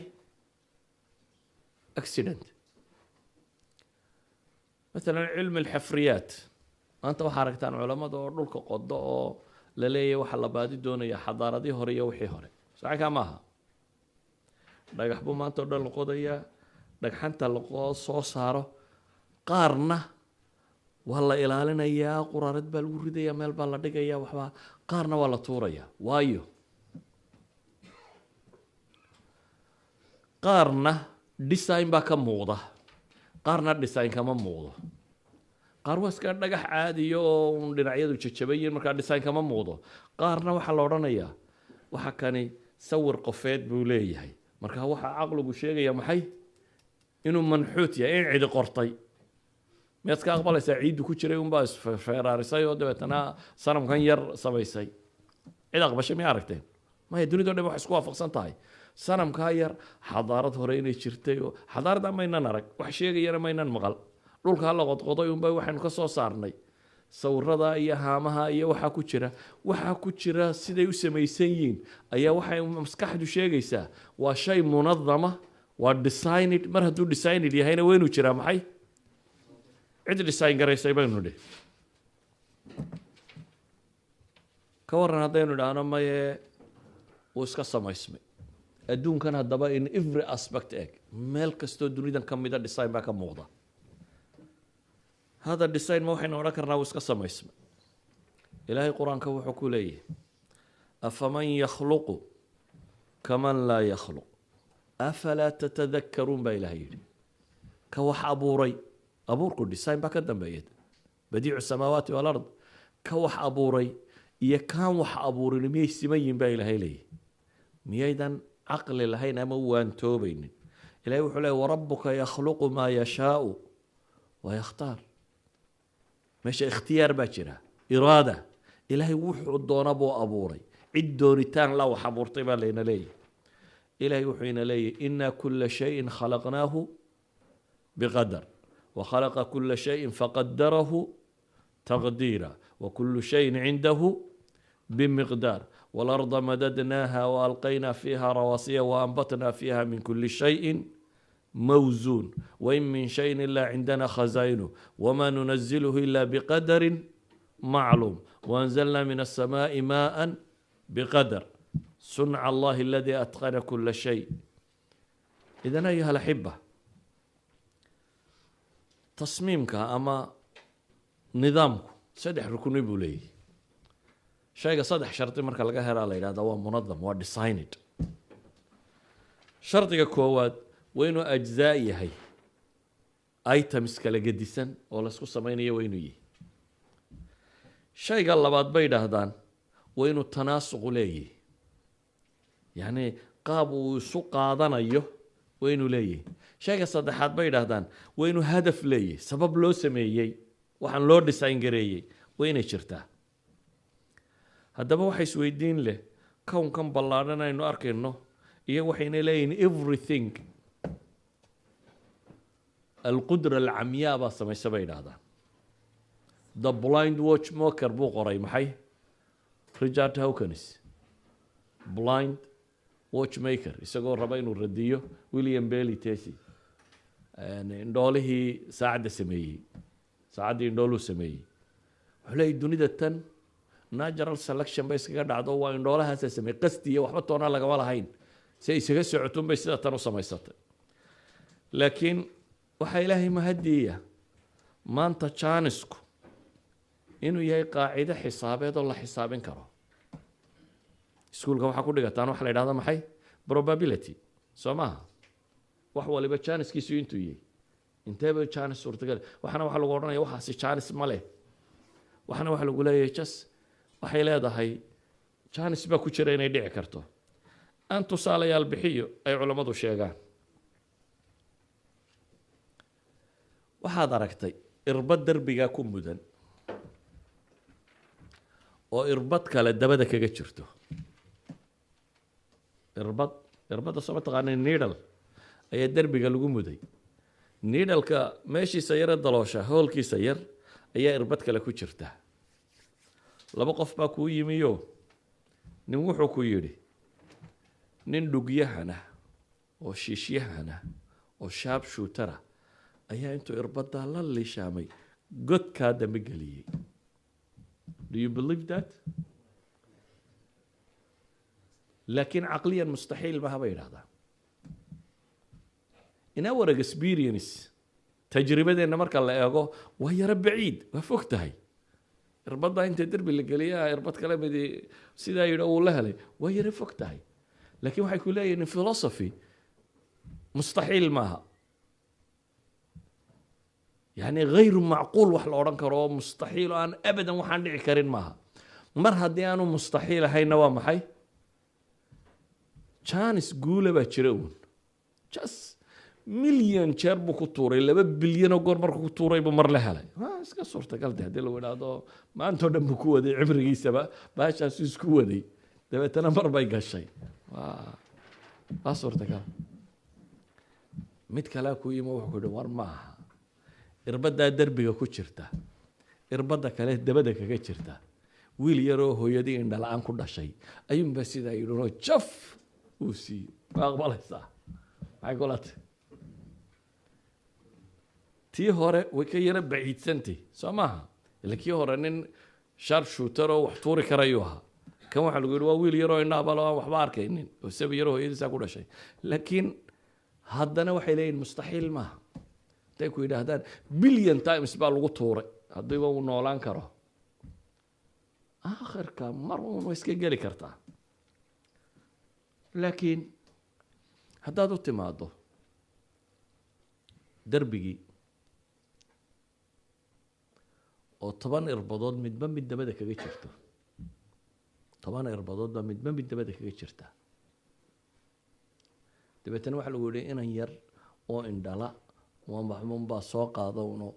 accident مثلا علم الحفريات أنت وحركتان علماء دول كقضاء لليه وحلا بادي دونية حضارة دي هرية وحي هري صحيح كماها دقح بو ما أنت دول القضية دقح أنت القضاء صوصاره قارنة والله إلالنا يا قرارة بالوريدة يا مال بالله دقا يا وحبا قارنة ولا طورية وايو qaarna design baa ka muuqda qaarna design kama muuqdo qaar waa iska dhagax caadiyo oo dhinacyadu jajabayiin markaa design kama muuqdo qaarna waxaa la odhanayaa waxa kani sawir qofeed buu leeyahay marka waxaa caqligu sheegaya maxay inuu manxuut yahay in cidi qortay miyaad ka aqbalaysaa ciiddu ku jiray unbaa isfeeraarisay oo dabeetana sanamkan yar samaysay cid aqbashay miya aragteen maya dunidao dhan wax isku waafaqsan tahay sanamkaa yar xadaarad hore inay jirtay oo xadaarada maynan arag wax sheegayana maynan maqal dhulka la qodqoday unbay waxaynu ka soo saarnay sawirada iyo haamaha iyo waxaa ku jira siday u samaysan yihiin ayaa waxay maskaxdu sheegaysaa waa shay munadama waa designed mar hadduu designed yahayna waynu jiraa maxay cid design garaysay baynu nidhi ka waran haddaynu idhaahno maye wuu iska samaysmay adduunkan haddaba in every aspect eg meel kastoo dunidan ka mida design baa ka muuqda hada design ma waxaynu odhan karnaa wuu iska samaysmay ilaahay qur-aanka wuxuu ku leeyahay afaman yakhluqu kaman laa yakhluq afalaa tatadakkaruun baa ilaahay yidhi ka wax abuuray abuurku design baa ka dambeeya badiicu samaawaati walard ka wax abuuray iyo kaan wax abuurin miyay siman yihin baa ilaahay leeyahy miyaydan caqli lahayn ama waantoobaynin ilahay wuxuu leeyahy warabuka yakhluqu maa yashaau wayakhtaar meesha ikhtiyaar baa jira iraada ilaahay wuxuu doona buu abuuray cid doonitaan la wax abuurtay baa layna leeyahy ilaahay wuxuu ina leeyahy inaa kula shayin khalaqnaahu biqadar وخلق كل شيء فقدره تقديرا وكل شيء عنده بمقدار والأرض مددناها وألقينا فيها رواسي وأنبتنا فيها من كل شيء موزون وإن من شيء إلا عندنا خزائنه وما ننزله إلا بقدر معلوم وأنزلنا من السماء ماء بقدر صنع الله الذي أتقن كل شيء إذن أيها الأحبة تصميمك أما نظامك صدح ركني بولي شيء صدح شرطي مركا لقى هرا ليلة هذا منظم هو ديزايند شرطك كواد وينو أجزائي هي ايتمز كلا قديسن ولا سكو سمينية وينو يي شيء قال بعد بيد هذان وينو التناسق ليه يعني قابو سوق هذانا ايوه waynu leeyahay shayga saddexaad bay yidhaahdaan waynu hadaf leeyahay sabab loo sameeyey waxaan loo design gareeyey waynay jirtaa haddaba waxa isweydiin leh kownkan ballaadhan aynu arkayno iyo waxayna leeyihiin everything alqudra alcamyaa baa samaysa bay yidhaahdaan the blind watchmaker buu qoray maxay Richard Dawkins blind watchmaker isagoo raba inuu radiyo William Bailey Tesi indhoolihii saacadda sameeyey saacaddii indhooluu sameeyey wuxuu leeyahy dunida tan natural selection bay iskaga dhacdo waa indhoolahaasa sameeyey qastiya waxba toona lagama lahayn si ay isaga socotun bay sida tan u samaysatay laakiin waxaa ilaahay mahadiya maanta jaanisku inuu yahay qaacido xisaabeed oo la xisaabin karo iskuulka waxaa ku dhigataan waxa la yidhahda maxay probability soo maaha wax waliba jaaniskiisu intuu yahay inteeba jaanis suurtagal waxana waxaa lagu odhanaya waxaasi jaanis ma leh waxana waxaa lagu leeyahay jas waxay leedahay jaanis baa ku jira inay dhici karto aan tusaalayaal bixiyo ay culammadu sheegaan waxaad aragtay irbad derbigaa ku mudan oo irbad kale dabada kaga jirto irbadda soo mataqaanay needle ayaa derbiga lagu muday needleka meeshiisa yare daloosha hoolkiisa yar ayaa irbad kale ku jirta laba qof baa kuu yimiyo nin wuxuu ku yidhi nin dhugyahana oo shiishyahana oo shaab shuutara ayaa intuu irbaddaa la lishaamay godkaa dambe geliyey do you believe that لكن عقليا مستحيل ما هبا يرادا إن أول experience تجربة إن مركز الله يقول وهي رب بعيد وفوقتها إربطها أنت درب اللي قاليها إربط كلام دي سيدا يقول لها لي وهي رفوقتها لكن واحد يقول لي إن philosophy mustaxiil maaha yani hayru macquul wax la odhan karo oo mustaxiil oo aan abadan waxaan dhici karin maaha mar haddii aanu mustaxiil ahayna waa maxay janis guula baa jira uun jas milyan jeer buu ku tuuray 2 bilyanoo goor markuu ku tuuray buu mar la helay iska suurtagal de haddii lagu idhaahdo maantao dhan buu ku waday cibrigiisaba baashaasu isku waday dabeetana mar bay gashay waa suurtagal mid kalea ku yimo wuxuu yihi war maaha irbaddaa derbiga ku jirta irbadda kale dabada kaga jirta wiil yaroo hooyadii indhala-aan ku dhashay ayuunbaa sidaa yidhinoo jaf uu siiyey waa aqbalaysaa maxay kula tahay tii hore way ka yaro baciidsantay soo maaha ila kii hore nin sharp shooter oo wax tuuri karayuu ahaa kan waxaa lagu yidhi waa wiil yaroo indhahabalo aan waxba arkaynin oo sabi yaroo hooyadiisaa ku dhashay laakiin haddana waxay leeyihin mustaxiil maaha haday ku yidhaahdaan billion times baa lagu tuuray haddiiba uu noolaan karo aakhirka mar uun way iska geli kartaa laakiin haddaad u timaado derbigii oo 10 irbadood midba mid dabada kaga jirto 10 irbadood baa midba mid dabada kaga jirta dabeetana waxaa lagu yidhi inan yar oo indhala maxmuun baa soo qaada uno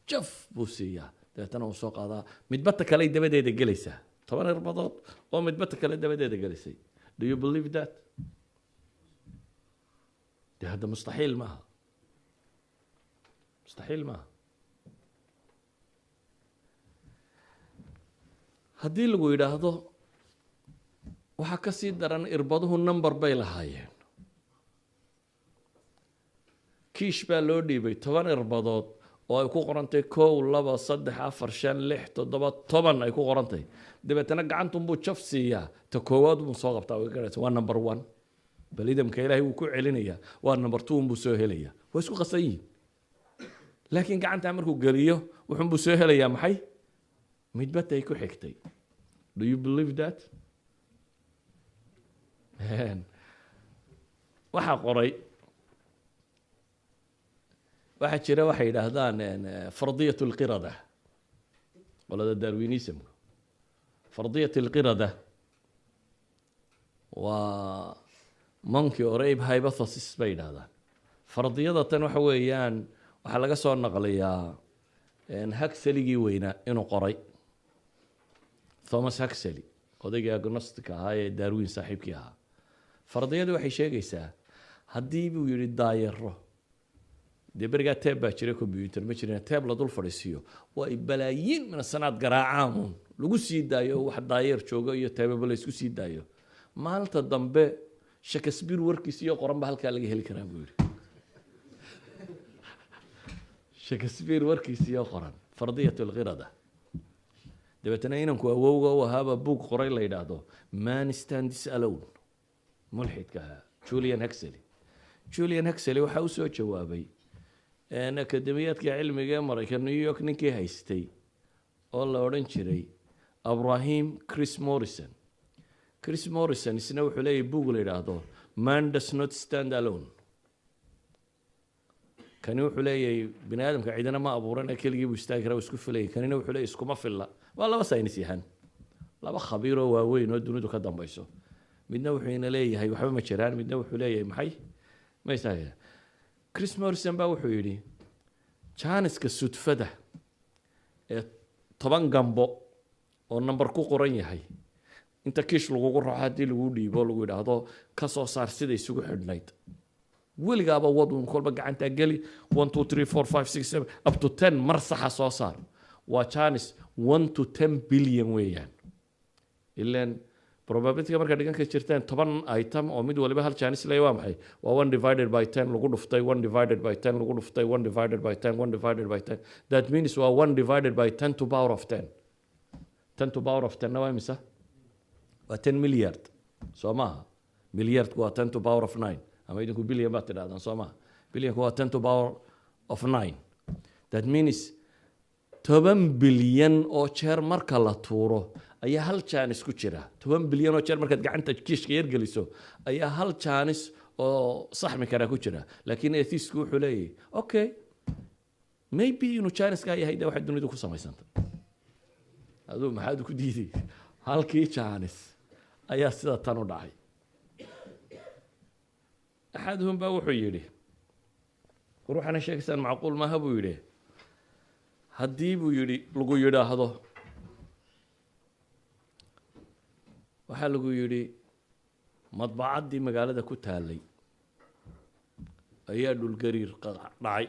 jaf buu siiyaa dabeetana uu soo qaadaa midbata kale dabadeeda gelaysaa 10 irbadood oo midbata kale dabadeeda gelaysay do you believe that de hadda mustaxiil maaha mustaxiil maaha haddii lagu yidhaahdo waxaa ka sii daran irbaduhu number bay lahaayeen kiish baa loo dhiibay 10 irbadood oo ay ku qorantay 1 2 3 4 5 6 7 10 ay ku qorantay dabeetana gacantunbuu jaf siiyaa ta koowaad buu soo qabtaa way garaysa waa number 1 bal idamka ilaahay wuu ku celinayaa waa number 2 buu soo helayaa waa isku qasan yihiin laakiin gacanta markuu geliyo wuxuunbuu soo helayaa maxay midbata ay ku xigtay do you believe that waxaa qoray waxaa jira waxay yidhaahdaan fardiyat lqirada qolada darwinismka fardiyat lqirada waa monkey or ape hypothesis bay yidhahdaan fardiyada tan waxa weeyaan waxaa laga soo naqliyaa huxley weynaa inuu qoray thomas huxley odaygii agnostic ahaa ee darwin saaxiibkii ahaa fardiyadu waxay sheegaysaa haddii buu yihi daayaro dee berigaa teeb baa jira combyuter ma jirin teeb la dul fadhiisiiyo waa ay balaayiin mina sanaad garaacaamun lagu sii daayo wax daayeer joogo iyo teebaba la isku sii daayo maalinta dambe shakespeare warkiisa iyo qoran ba halkaa laga heli karaa buu yihi shakespeare warkiisa iyo qoran fardiyat lqirada dabeetana inanku awowga u ahaaba buug qoray la yidhaahdo man stands alone mulxidka ahaa julian huxley waxaa usoo jawaabay akademiyaadka cilmiga ee maraykan new york ninkii haystay oo la odhan jiray abrahim chris morrison isna wuxuu leeyahy buug la yidhaahdo man does not stand alone kani wuxuu leeyahay bini aadamka cidina ma abuurana keligii buu istaagi karaa isku filayay kanina wuxuu leeyahy iskuma filla waa laba saynis yahan laba khabiiroo waaweyn oo dunidu ka dambayso midna wuxuu ina leeyahay waxba ma jiraan midna wuxuu leeyahay maxay maysaa chris morrison baa wuxuu yidhi jaaniska sudfada ee 10 gambo oo number ku qoran yahay inta kiish lagugu raaco haddii lagu dhiibo lagu yidhaahdo ka soo saar sida isugu xidhnayd weligaaba wadun kolba gacantaa geli 1 2 3 4 5 6 7 up to 10 mar saxa soo saar waa jaanis 1 to 10 billion weeyaan ilaan probabilityga markaa dhiganka jirteen 10 item oo mid waliba hal jaanis leeyahay waa maxay waa 1 divided by 10 lagu dhuftay 1 divided by 10 lagu dhuftay 1 divided by 10 1 divided by 10 that means waa 1 divided by 10 to power of 10 10 to power of 10 waa imisa waa 10 milyard soo maaha milyardku waa 10 to power of 9 ama idinku billion baad tidhahdaan soo maaha billionku waa 10 to power of 9 that means 10 bilyan oo jeer marka la tuuro ayaa hal jaanis ku jira 10 bilyan oo jeer markaad gacanta kiishka yar geliso ayaa hal jaanis oo saxmi karaa ku jira laakiin atheistku wuxuu leeyahay okay maybe inuu jaaniskaa yahay de waxay dunidu ku samaysantay aduu maxaad ku diiday halkii jaanis ayaa sida tan u dhacay axaduhum baa wuxuu yidhi war waxaana sheegaysaan macquul maaha buu yidhi haddii buu yidhi lagu yidhaahdo waxaa lagu yidhi madbacaddii magaalada ku taallay ayaa dhulgariir dhacay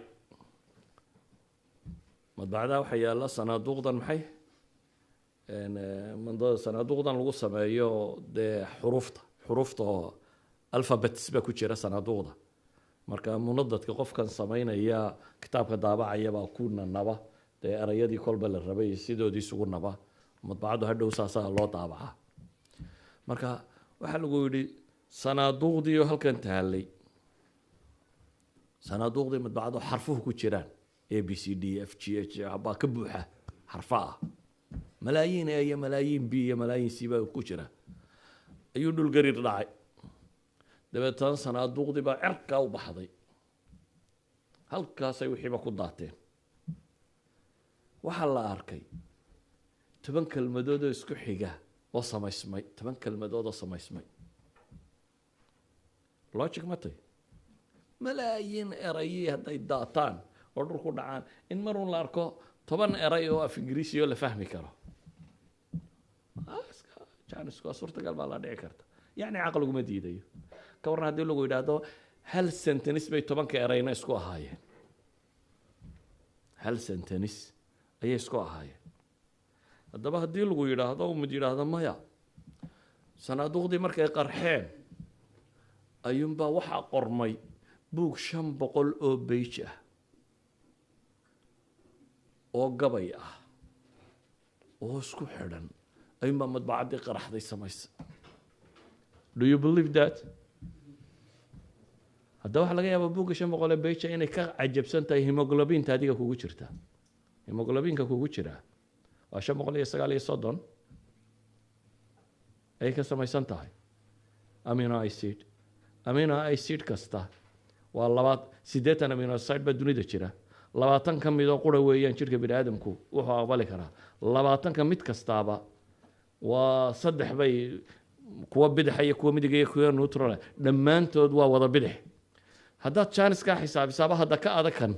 madbacadaha waxaa yaalla sanaaduuqdan maxay sanaaduuqdan lagu sameeyo dee xuruufta oo alphabets baa ku jira sanaaduuqda marka munadadka qofkan samaynaya kitaabka daabacaya baa ku naba dee erayadii kolba la rabay sidoodii isugu naba madbacaddu hadhow saasaa loo daabacaa marka waxaa lagu yidhi sanaaduuqdii oo halkan taallay sanaaduuqdii madbacadoo xarfuhu ku jiraan a b c d f g h baa ka buuxa xarfa ah malaayiin a iyo malaayiin b iyo malaayiin c baa ku jira ayuu dhulgariir dhacay dabeetana sanaaduuqdii baa cerkaa u baxday halkaasay wixiiba ku daateen waxaa la arkay 10 kelmadood oo isku xiga oo samaysmay 10 kelmadood oo samaysmay logic ma tahay malaayiin erayii hadday daataan oo dhulku dhacaan in marun la arko 10 eray oo af ingiriisi oo la fahmi karo jaanisku suurtagal baa la dhici karta yacni caqliguma diidayo ka warran haddii lagu yidhaahdo hal sentence bay 10 erayna isku ahaayeen hal sentence ayay isku ahaayeen haddaba haddii lagu yidhaahdo mid yidhaahdo maya sanaaduuqdii markay qarxeen ayuunbaa waxaa qormay buug 500 oo beyj ah oo gabay ah oo isku xidhan ayuunbaa madbacaddii qaraxday samaysa do you believe that haddaba waxaa laga yaabaa buugga 500 beyja inay ka cajabsan tahay hemoglobinta adiga kugu jirta hemoglobinka kugu jira waa 539 ay ka samaysan tahay amino acid kasta waa 8 amino acid baa dunida jira 20 ka mid oo qura weeyaan jirka bini'aadamku wuxuu aqbali karaa 20 ka mid kastaaba waa 3 bay kuwa bidix iyo kuwa midig iyo kuwa neutral dhammaantood waa wada bidix haddaad janiska xisaabisaaba hadda ka adakan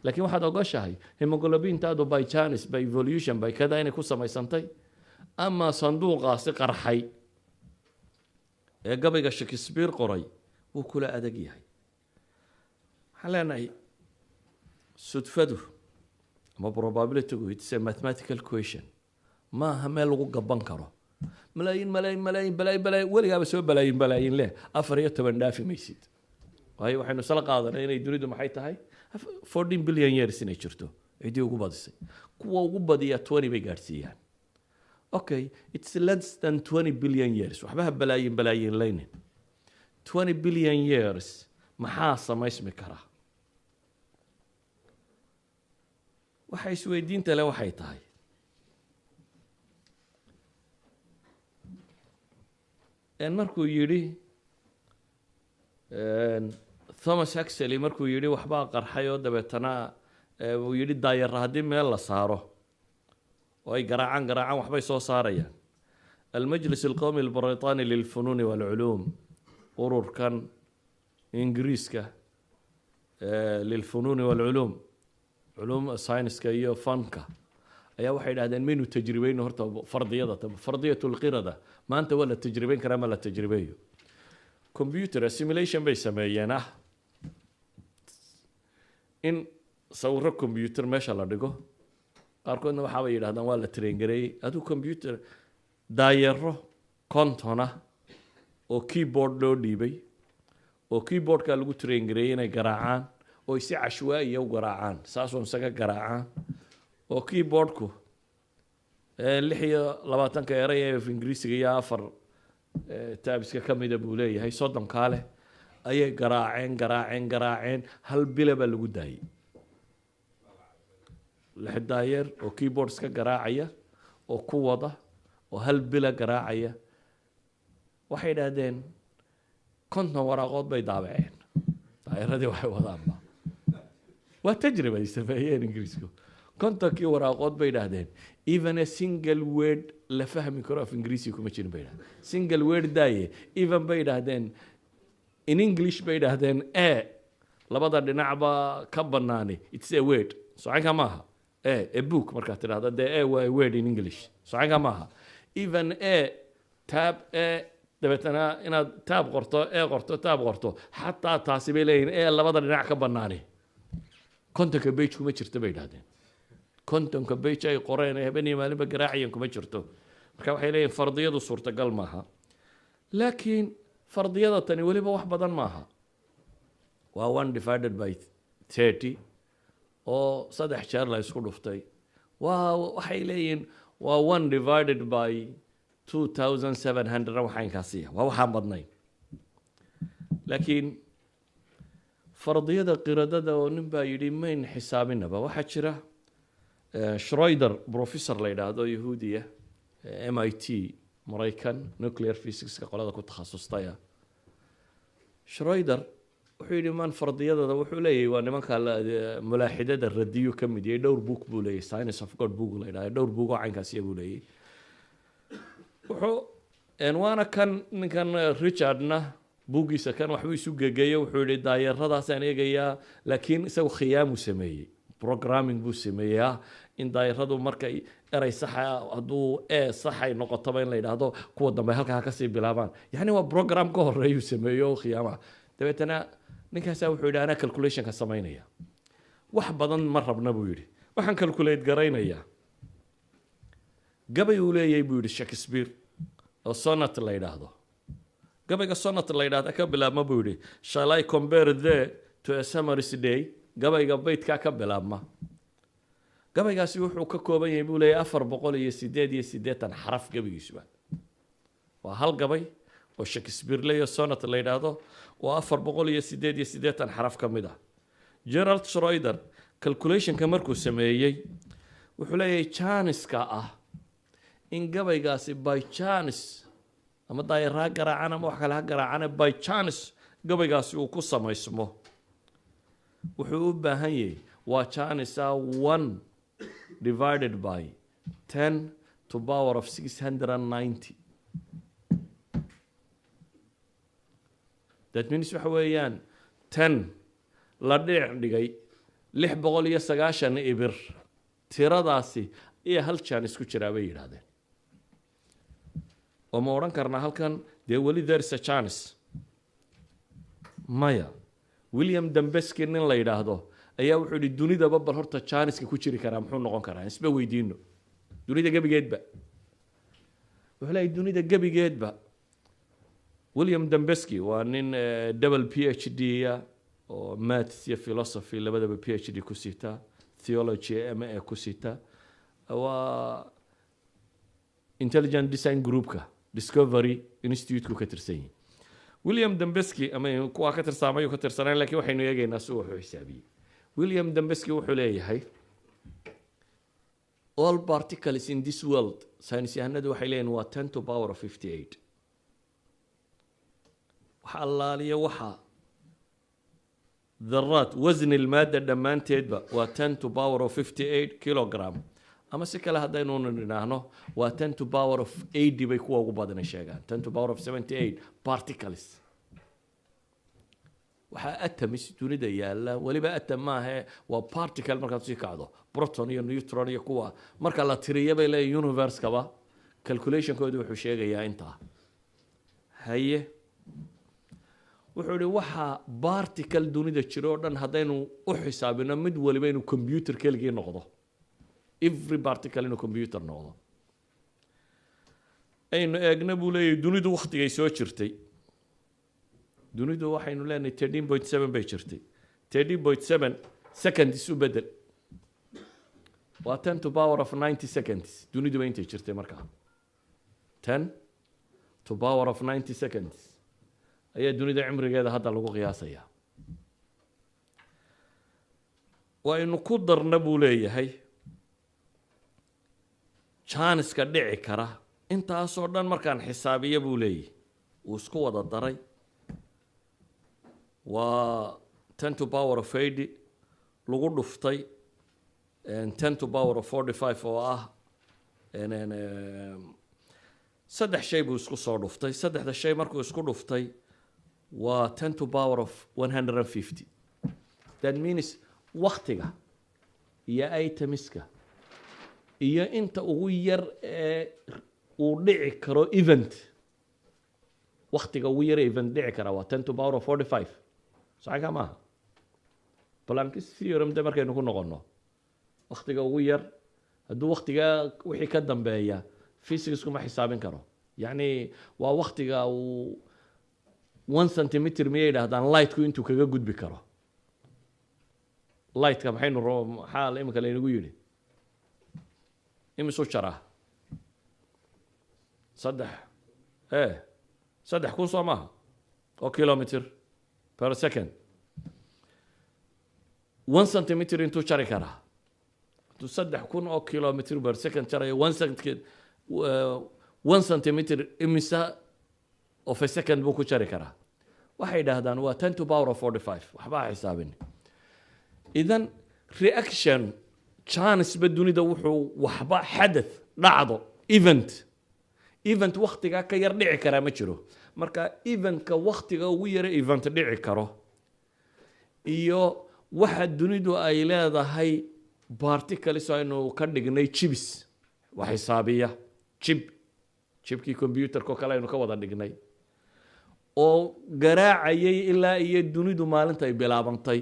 laakiin waxaad ogoshahay hemoglobintaadu by janis by evolution by kada inay ku samaysantay ama sanduuqaasi qarxay ee gabayga Shakespeare qoray wuu kula adag yahay waxaan leenahay sudfadu ama probability it's a mathematical question maaha meel lagu gaban karo malaayiin weligaaba soo balaayin leh 14 dhaafi maysid waayo waxaynu sala qaadanay inay dunidu maxay tahay 14 billion years inay jirto cidii ugu badisay kuwa ugu badiya 20 bay gaarsiiyaan okay it's less than 20 billion years waxba balaayin laynin 20 billion years maxaa samaysmi karaa waxay isweydiinta leh waxay tahay markuu yidhi Thomas Huxley markuu yidhi waxbaa qarxay oo dabeetana uu yidhi daayar haddii meel la saaro oo ay garaacaan waxbay soo saarayaan المجلس القومي البريطاني للفنون والعلوم ururkan ingiriiska للفنون والعلوم علوم ساينسka iyo fanka ayaa waxay yidhahdeen maynu tajribayno horta fardiyatu lqirada maanta waa la tajribayn karaa ma la tajribeeyo computer simulation bay sameeyeen in sawiro computer meesha la dhigo qaarkoodna waxaa bay yidhahdaan waa la traingareeyey aduu computer daayaro kontona oo keyboard loo dhiibay oo keyboardka lagu traingareeyey inay garaacaan oo si cashwaaiya u garaacaan saasoo isaga garaacaan oo keyboardku 26 eray ee ingiriisiga iyo 4 taabiska ka mida buu leeyahay 30 kaale ayay garaaceen hal bila baa lagu daayay lixdaayeer oo keyboard iska garaacaya oo ku wada oo hal bila garaacaya waxay yidhaahdeen konton waraaqood bay daabaceen daa'iradii waxay wadaanba waa tajriba ay sameeyeen ingiriisku kontonkii waraaqood bay idhaahdeen even a single word la fahmi karo af ingiriisi kuma jirin bay idhahdeen single word daaye even bay idhaahdeen in english bay idhaahdeen labada dhinacba ka banaani it's a word socanka maaha a book markaad tidhahda dee waa a word in english socanka maaha even tab dabeetana inaad taab qorto xataa taasi bay leeyihin labada dhinac ka banaani kontonka bage kuma jirto bay idhahdeen kontonka bage ay qoreen ee habeen iyo maalinba garaaciyan kuma jirto marka waxay leeyihin fardiyadu suurtagal maaha laakiin fardiyada tani weliba wax badan maaha waa 1 divided by 30 oo 3 jeer la isku dhuftay waxay leeyihin waa 1 divided by 2700 waxaynkaasiya waa waxaan badnayn laakiin fardiyada qiradada oo nin baa yidhi mayn xisaabinaba waxaa jira Schroeder professor la yidhaahdo yahuudiya MIT Maraykan nuclear physics-ka qolada ku takhasustaya Schroeder wuxuu yidhi man fardiyadada wuxuu leeyahay waa nimanka mulaaxidada radiyo ka mid yahay dhowr book buu leeyahay Science of God book la yidhaahdo dhowr book oo caynkaasiya buu leeyahay waana kan ninkan Richardna buugiisa kan waxbuu isu gegeeyey wuxuu yidhi daayaradaasaan eegayaa laakiin isagu khiyaamu sameeyey programming buu sameeyaa in daayaradu markay eray saxa hadduu saxay noqotaba in la yidhaahdo kuwa dambe halkaa kasii bilaabaan yacni waa program ka horeeyuu sameeyo khiyaamaha dabeetana ninkaasaa wuxuu yidhi anaa calculationka samaynaya wax badan ma rabna buu yidhi waxaan calculate garaynayaa gabay uu leeyahay buu yidhi Shakespeare oo sonnet la yidhaahdo gabayga sonnet la yidhaahda ka bilaabma buu yidhi shall I compare there to a summer's day gabayga baydkaa ka bilaabma gabaygaasi wuxuu ka kooban yahay buu leeyahay 488 xaraf gabaygiisuba waa hal gabay oo Shakespeare leeyahay sonnet la yidhaahdo waa 488 xaraf ka mid ah Gerald Schroeder calculationka markuu sameeyey wuxuu leeyahay chance-ka ah in gabaygaasi by chance ama daayiraha garaacana ama wax kale ha garaacana by chance gabaygaasi uu ku samaysmo wuxuu u baahan yahay waa chance 1 divided by 10 to power of 690 that means waxa weeyaan 10 la dhigay 690 ibir tiradaasi iyo hal chance ku jiraa bay yidhaahdeen oo ma odhan karnaa halkan dee weli there is a chance maya William Dambeski nin la yidhaahdo ayaa wuxuu yidhi dunidaba bal horta chance-ka ku jiri karaa muxuu noqon karaa isba weydiino dunida gebigeedba wuxuu leeyahay dunida gebigeedba William Dambeski waa nin double PhD oo maths iyo philosophy labadaba PhD ku sita theology MA ku sita waa intelligent design groupka Discovery Institute-ku ka tirsan yahay William Dambeski ama kuwa ka tirsaamay ka tirsanaan laakiin waxaynu eegaynaa suu wuxuu xisaabiyay William Dambeski wuxuu leeyahay all particles in this world science yahanadu waxay leeyihiin waa 10 to power of 58 waxa allaaliya waxa ذرات وزن المادة دمانتيدبا و 10 to power of 58 kilogram ama si kale haddaynu nidhaahno waa 10 to power of 80 bay kuwa ugu badan sheegaan 10 to power of 78 particles waxaa atoms dunida yaala waliba atom maahe waa particle markaad sii kacdo proton iyo neutron iyo kuwa marka la tiriyo bay leeyahay universe-kaba calculation-koodu wuxuu sheegayaa intaa haye wuxuu yidhi waxa particle dunida jiro oo dhan haddaynu u xisaabino mid waliba inuu computer keligii noqdo every particle inuu computer noqdo aynu eegna buu leeyahay dunidu waqtigay soo jirtay dunidu waxaynu leenahay 13.7 bay jirtay 13.7 seconds u bedel waa 10 to power of 90 seconds dunidu ba intay jirtay markaa 10 to power of 90 seconds ayaa dunida cimrigeeda hadda lagu qiyaasayaa waynu ku darna buu leeyahay chance-ka dhici kara intaasoo dhan markaan xisaabiya buu leeyahay uu isku wada daray waa 10 to power of 80 lagu dhuftay 10 to power of 45 oo ah saddex shay buu isku soo dhuftay saddexda shay markuu isku dhuftay waa 10 to power of 150 that means waqtiga iyo itemiska iyo inta ugu yar ee uu dhici karo event waqtiga ugu yar ee event dhici kara waa 10 to power of 45 sax ka maaha Planck's theorem de markaynu ku noqono waqtiga ugu yar hadduu waqtiga wixii ka dambeeya physics kuma xisaabin karo yani waa waqtiga uu 1 centimeter miyay yidhaahdaan lightku intuu kaga gudbi karo lightka maxaynu maxaa imika laynagu yidhi imisuu jaraa saddex kun soo maaha oo kilometer per second 1 centimeter intuu jari karaa hadduu 3,000 oo kilometer per second jarayo 1 centimeter imisa of a second buu ku jari karaa waxay yidhaahdaan waa 10 to power of 45 waxbaa xisaabin idan reaction chance ba dunida wuxuu waxba xadath dhacdo event waqtiga ka yar dhici kara ma jiro marka eventka waqtiga ugu yar event dhici karo iyo waxa dunidu ay leedahay particles aynu ka dhignay chips wax xisaabiya chipkii computerka kale aynu ka wada dhignay oo garaacayay ilaa iyo dunidu maalinta ay bilaabantay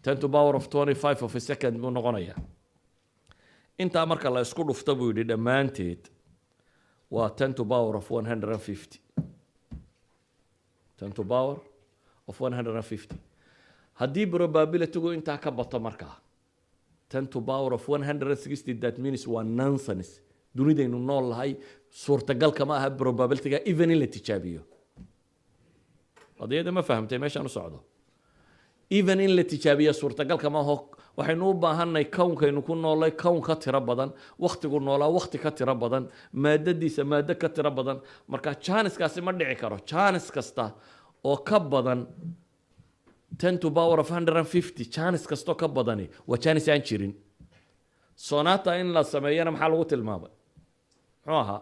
10 to power of 25 of a second buu noqonaya inta marka la isku dhufto buu yidhi dhammaanteed waa 10 to power of 150 10 to power of 150 haddii probability-gu intaa ka bato markaa 10 to power of 160 that means waa nonsense dunidaynu nool lahay suurtagal kama aha probability-ga even in la tijaabiyo qadiyada ma fahamtay meeshaan u socdo even in la tijaabiyo suurtagal kama aha waxaynu u baahanay kawnkaynu ku noolay kawn ka tiro badan waqtigu noolaa waqti ka tiro badan maadadiisa maado ka tiro badan marka chance-kaasi ma dhici karo chance kasta oo ka badan 10 to power of 150 chance kasto ka badani waa chance aan jirin sonata in la sameeyana maxaa lagu tilmaamay muxuu ahaa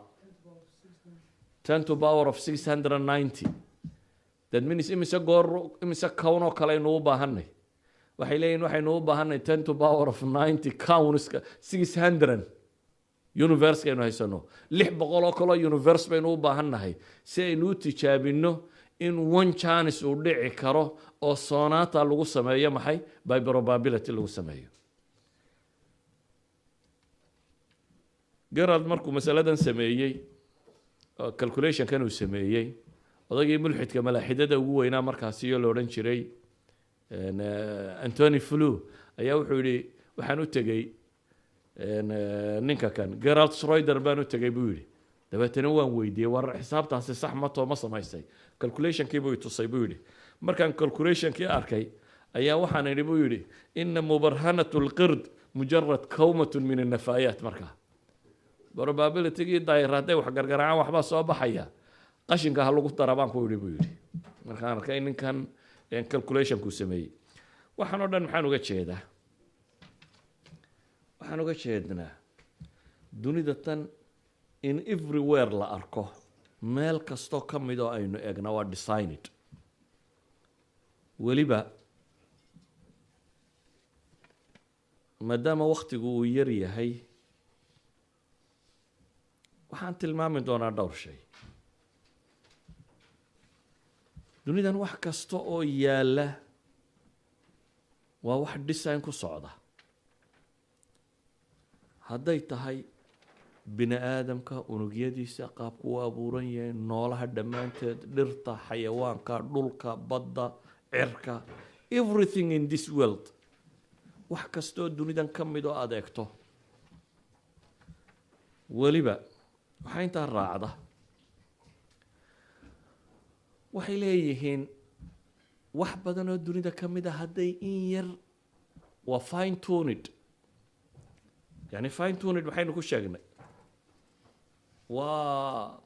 10 to power of 690 that means imisa kawn oo kale aynu u baahanay waxay leeyihin waxaynu u baahanay 10 to power of 90 counts 600 universe aynu haysano 600 oo kale universe baynu u baahannahay si aynu u tijaabino in one chance uu dhici karo oo sonata lagu sameeyo maxay by probability lagu sameeyo Gerald markuu masaladan sameeyay calculation kan uu sameeyay odagii mulxidka malaaxidada ugu weynaa markaas iyo la oran jiray Anthony Flew ayaa wuxuu yiri waxaan u tagay ninka kan Gerald Schroeder baan u tagay buu yiri dabeetana waan weydiiyay war xisaabtaasi sax ma too ma samaysay calculation-kii buu tusay buu yiri markaan calculation-kii arkay ayaa waxaan idhi buu yiri inna mubarhanatul qird mujarrad kawmatun min an-nafayat marka probability-gii daayiraday wax gargaraan waxba soo baxaya qashinka ha lagu darabaan ku yiri buu yiri markaan arkay ninkan calculation-ku sameeyay waxaan oo dhan maxaan uga jeednaa dunida tan in everywhere la arko meel kasto ka mid oo aynu eegna waa designed weliba maadaama waqtigu uu yar yahay waxaan tilmaami doonaa dhowr shay dunidan wax kasta oo yaala waa wax design ku socda hadday tahay bini aadamka unugyadiisa qaabku u abuuran yahay noolaha dhammaanteed dhirta xayawaanka dhulka badda cirka everything in this world wax kastoo dunidan ka mid oo adeegto weliba waxaa intaa raacda waxay leeyihiin wax badan oo dunida ka mid a hadday in yar waa fine tuned yani fine tuned waxaynu ku sheegnay waa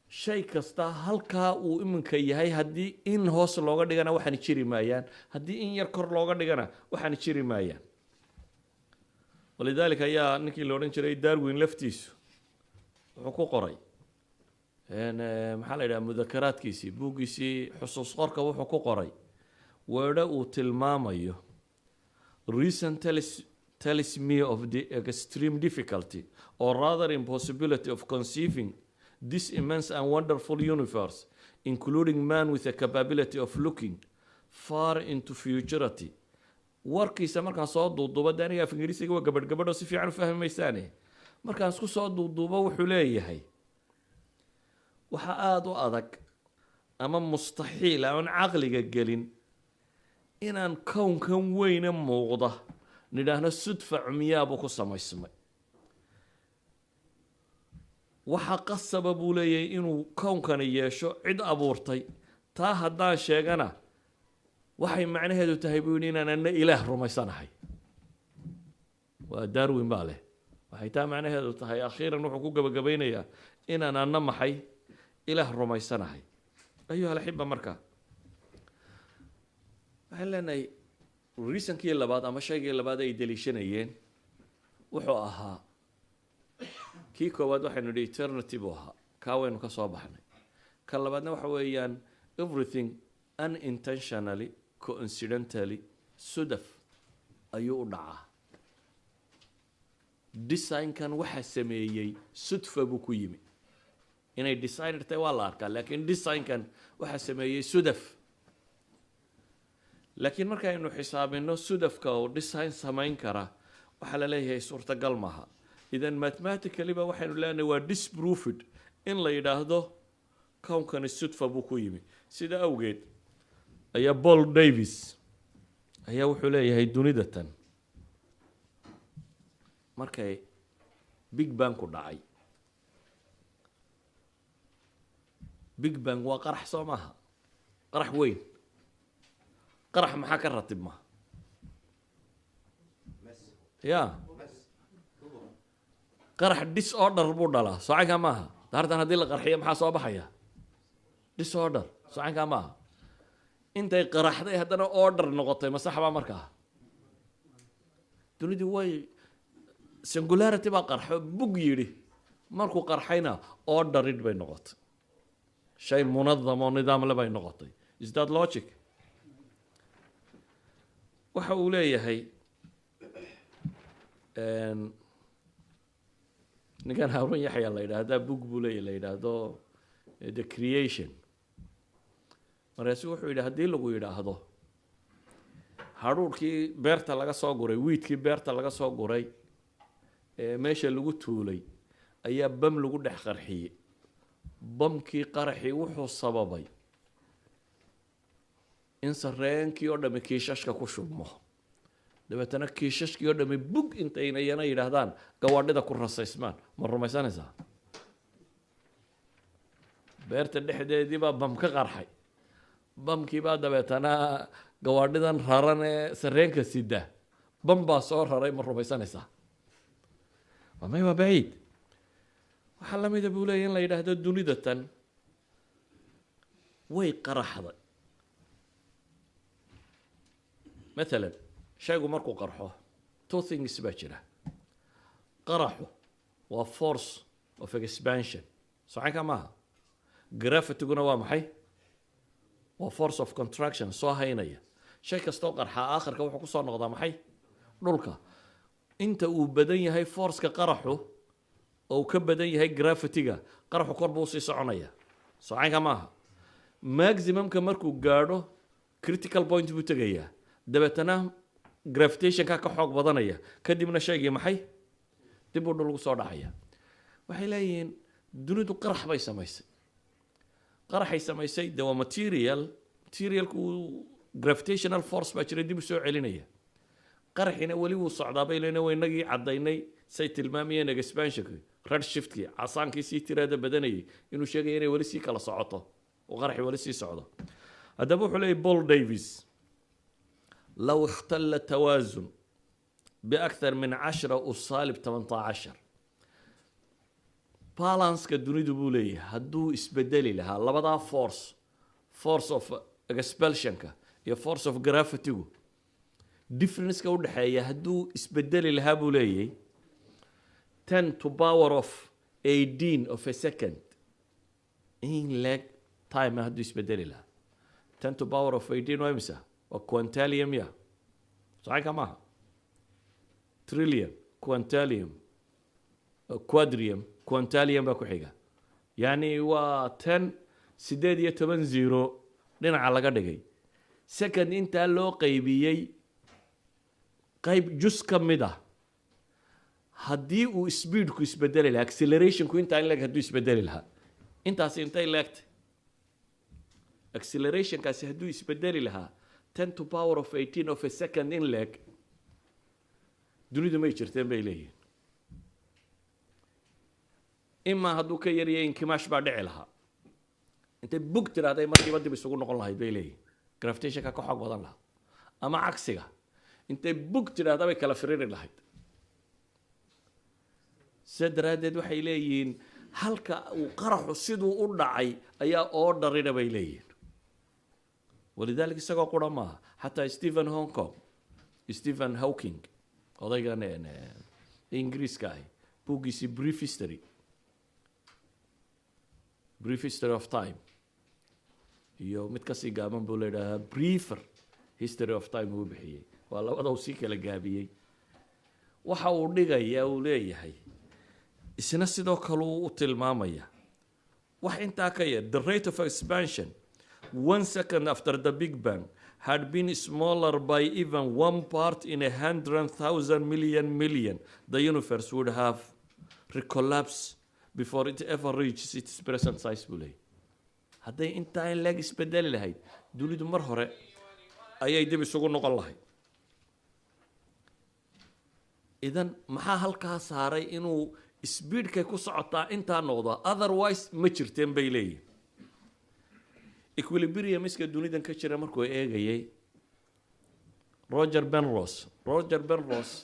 shay kasta halkaa uu iminka yahay haddii in hoos looga dhigana waxaana jiri maayaan, haddii in yar kor looga dhigana waxaana jiri maayaan. walidaalika ayaa ninkii la odhan jiray Darwin laftiisu wuxuu ku qoray maxaa la yidhaha mudakaraadkiisii buuggiisii xusuus qorka wuxuu ku qoray weedho uu tilmaamayo reason tells me of the extreme difficulty or rather impossibility of conceiving this immense and wonderful universe, including man with a capability of looking far into futurity. warkiisa markaan soo duuduubo de aniga af ingiriisiga waa gabadh si fiican u fahmi maysaane, markaan isku soo duuduubo wuxuu leeyahay waxa aada u adag ama mustaxiil aan caqliga gelin inaan kownkan weyne muuqda nidhaahno sudfa cumyaabuu ku samaysmay. waxa qasaba buu leeyahay inuu kownkani yeesho cid abuurtay. taa haddaan sheegana waxay macnaheedu tahay buu yidhi inaan anna ilaah rumaysanahay. waa Darwin baa leh. waxay taa macnaheedu tahay akhiiran wuxuu ku gabagabaynayaa inaan anna maxay ilaah rumaysanahay. ayuha alxiba, marka waxaan leenahay reasonkii labaad ama shaygii labaad ay deliishanayeen wuxuu ahaa kii koowaad waxaynu nidhi eternity buu ahaa, kaa waynu ka soo baxnay. kan labaadna waxa weeyaan everything unintentionally coincidentally sudaf ayuu u dhacaa. designkan waxa sameeyey sudfa buu ku yimi. inay designer tahay waa la arkaa, laakiin designkan waxa sameeyey sudaf. laakiin markaynu xisaabino sudafka oo design samayn kara waxaa la leeyahay suurtagal maaha. idan mathematically ba waxaynu leenahay waa disproofed in la yidhaahdo kownkani sudfa buu ku yimi. sida awgeed ayaa Paul Davies ayaa wuxuu leeyahay dunida tan markay Big Bang ku dhacay. Big Bang waa qarax soo maaha, qarax weyn. qarax maxaa ka ratib ma ya qarax disorder buu dhalaa, socanka maaha. daartan haddii la qarxiyo maxaa soo baxaya? disorder, socanka maaha. intay qaraxday haddana order noqotay ma saxbaa markaa? dunidii way singularity baa qarxo bug yidhi, markuu qarxayna orderid bay noqotay, shay munadam oo nidaamle bay noqotay. is that logic? waxa uu leeyahay ninkan Harun Yaxya la yidhaahdaa bug buu leeyahay la yidhaahdo the creation. markaasu wuxuu yidhi haddii lagu yidhaahdo hadhuurkii beerta laga soo guray, wiidkii beerta laga soo guray ee meesha lagu tuulay ayaa bam lagu dhex qarxiyey. bamkii qaraxii wuxuu sababay in sareenkii oo dhami kiishashka ku shubmo, dabeetana kiishashkii oo dhami bug intayna yana yidhaahdaan gawaadhida ku rasaysmaan. ma rumaysanaysaa? beerta dhexdeedii baa bam ka qarxay, bamkii baa dabeetana gawaadhidan raran ee sareenka sida bam baa soo raray. ma rumaysanaysaa? waa may waa baciid. waxaa la mida buu leeyahy in la yidhaahdo dunida tan way qaraxday. مثلا shaygu markuu qarxo two things baa jira. qaraxu waa force of expansion, socanka maaha. gravityguna waa maxay? waa force of contraction, soo haynaya. shay kastoo qarxa aakhirka wuxuu kusoo noqdaa maxay? dhulka. inta uu badan yahay forceka qaraxu oo ka badan yahay gravityga, qaraxu kor buu sii soconaya, socanka maaha. maximumka markuu gaadho critical point buu tegayaa, dabeetana gravitationka ka xoog badanaya, kadibna shaygii maxay dib u dhul ugu soo dhacaya. waxay leeyihiin dunidu qarax bay samaysay. qaraxay samaysay de waa materialku gravitational force baa jira dib u soo celinaya. qaraxina weli wuu socdaa bay leena waynagii caddaynay say tilmaamayeen expansionki redshiftkii casaankii sii tiraada badanayay inuu sheegaya inay weli sii kala socoto oo qaraxi weli sii socdo. haddaba wuxuu leeyahy Paul Davies لو اختل التوازن بأكثر من 10 أس سالب 18 balanceka dunidu buu leeyahay hadduu isbedeli lahaa labadaa force of expulsionka iyo force of gravitygu differenceka udhexeeya hadduu isbedeli lahaa buu leeyahay 10 to power of 18 of a second in leg time hadduu isbedeli lahaa 10 to power of 18 waa imisa waa quintillion ya saxanka maaha trillion quintillion quadrium quintillion baa ku xiga yani waa 10 18 zero dhinaca laga dhigay second intaa loo qaybiyey qayb jus ka mid ah haddii uu speedku isbedeli lahaa accelerationku intaa in leeg hadduu isbedeli lahaa intaasi intay leegtay accelerationkaasi hadduu isbedeli lahaa 10 to power of 18 of a second in leeg dunidu may jirteen bay leeyihiin imaa hadduu ka yaryahay inkimaash baa dhici lahaa intay bug tiraahday markiiba dib isugu noqon lahayd bay leeyihiin gravitationka ka xoog badan lahaa ama cagsiga intay bug tiraahda bay kala firiri lahayd sida daraaddeed waxay leeyihiin halka uu qaraxu siduu u dhacay ayaa oo dharina bay leeyihiin walidaalika isagoo qura maaha xataa Stephen Hawking odaygan ingiriiska ahi buuggiisii brief history of time iyo mid kasii gaaban buu leedhahaa briefer history of time uu bixiyey waa labada uu sii kala gaabiyey waxa uu dhigaya uu leeyahay isna sidoo kale uu u tilmaamaya wax intaa ka yar the rate of expansion 1 second after the Big Bang had been smaller by even 1 part in 100,000 million, the universe would have recollapsed before it ever reaches its present size buu leeyahay hadday intaa in leeg isbedeli lahayd dunidu mar hore ayay dib isugu noqon lahayd idan maxaa halkaa saaray inuu speedkay ku socotaa intaa noqdo otherwise ma jirteen bay leeyihin equilibrium iska dunidan ka jira markuu eegayay Roger Penrose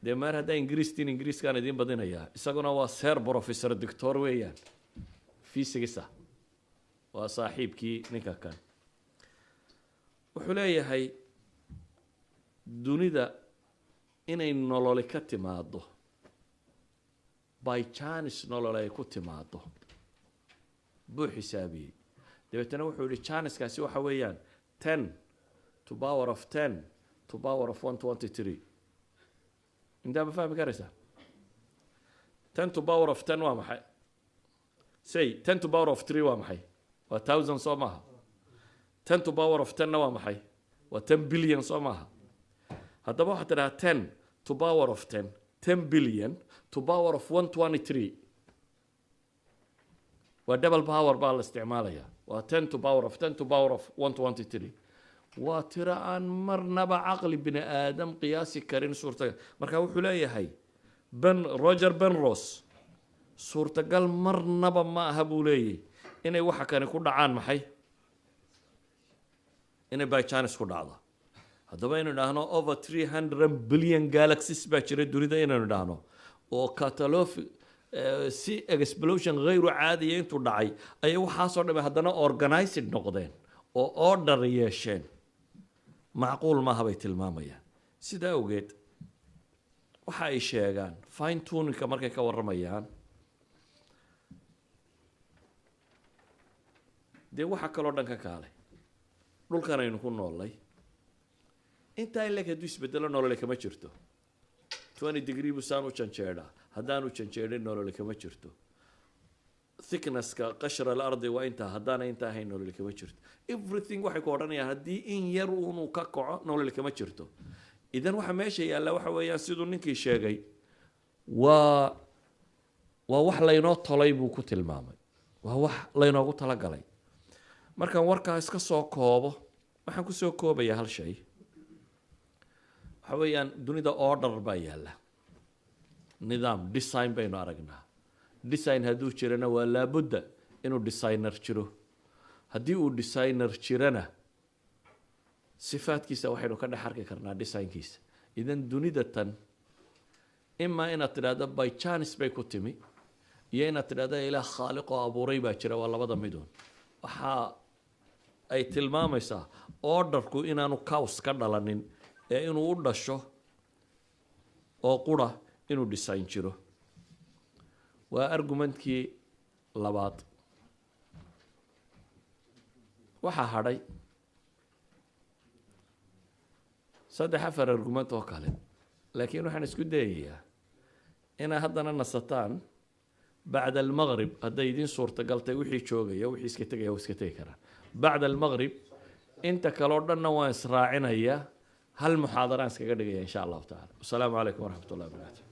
dee maar haddaa ingiriiskaan idiin badinayaa isaguna waa sir professor doctor weeyaan physics waa saaxiibkii ninka kan wuxuu leeyahay dunida inay nololi ka timaado by chance nolol ay ku timaado buu xisaabiyey dabeetana wuxuu yihi chanceskaasi waxa weeyaan 10 to power of 10 to power of 123 intaa ma fahmi karaysaa 10 to power of 10 waa maxay say 10 to power of 3 waa maxay waa 1000 soo maaha 10 to power of 10 na waa maxay waa 10 billion soo maaha haddaba waxaad tidhaha 10 to power of 10 billion to power of 123 waa double power baa la isticmaalayaa waa 10 to power of 10 to power of 123 waa tiro aan marnaba caqli bini aadam qiyaasi karin suurtagal marka wuxuu leeyahay Roger Penrose suurtagal marnaba ma aha buu leeyahay inay waxa kani ku dhacaan maxay inay by chance ku dhacdo haddaba inaynu idhaahno over 300 billion galaxies baa jira dunida inaynu idhaahno oo catalogue si explosion غayru caadiya intuu dhacay ayay waxaasoo dhamay haddana organized noqdeen oo order yeesheen macquul maaha bay tilmaamayaan sidaa awgeed waxa ay sheegaan fine tuningka markay ka warramayaan dee waxa kaloo dhan ka kaalay dhulkan aynu ku noolnay intaa in leeg hadduu isbedelo nolole kama jirto 20 degree buu saan u janjeedhaa haddaanu janjeedhin nolole kama jirto thicknesska qashra alardi waa intaa haddaana intaa ahayn nolole kama jirto everything waxay ku odhanayaan haddii in yar uunu ka kaco nolole kama jirto idan waxa meesha yaalla waxa weeyaan siduu ninkii sheegay waa wax laynoo tolay buu ku tilmaamay waa wax laynoogu talagalay markaan warkaa iska soo koobo waxaan ku soo koobayaa hal shay waxa weeyaan dunida order baa yaalla nidaam design baynu aragnaa design hadduu jirana waa laabudda inuu designer jiro haddii uu designer jirana sifaadkiisa waxaynu ka dhex arki karnaa designkiisa idan dunida tan imaa inaad tidhaahdo by chance bay ku timi iyo inaad tidhahda ilaah khaaliq oo abuuray baa jira, waa labada midun. waxa ay tilmaamaysaa orderku inaanu caws ka dhalanin ee inuu u dhasho oo qura inuu design jiro. waa argumentkii labaad. waxaa hadhay 3-4 argument oo kale, laakiin waxaan isku dayayaa inaa haddana nasataan bacda almaqrib hadday idiin suurtagaltay. wixii joogaya wixii iska tegaya waa iska tegi karaan bacda almaqrib. inta kale oo dhanna waan israacinayaa, hal muxaadaraan iskaga dhigaya insha allahu tacaala. wasalaamu calaykum waraxmat ullahi wabarakatu.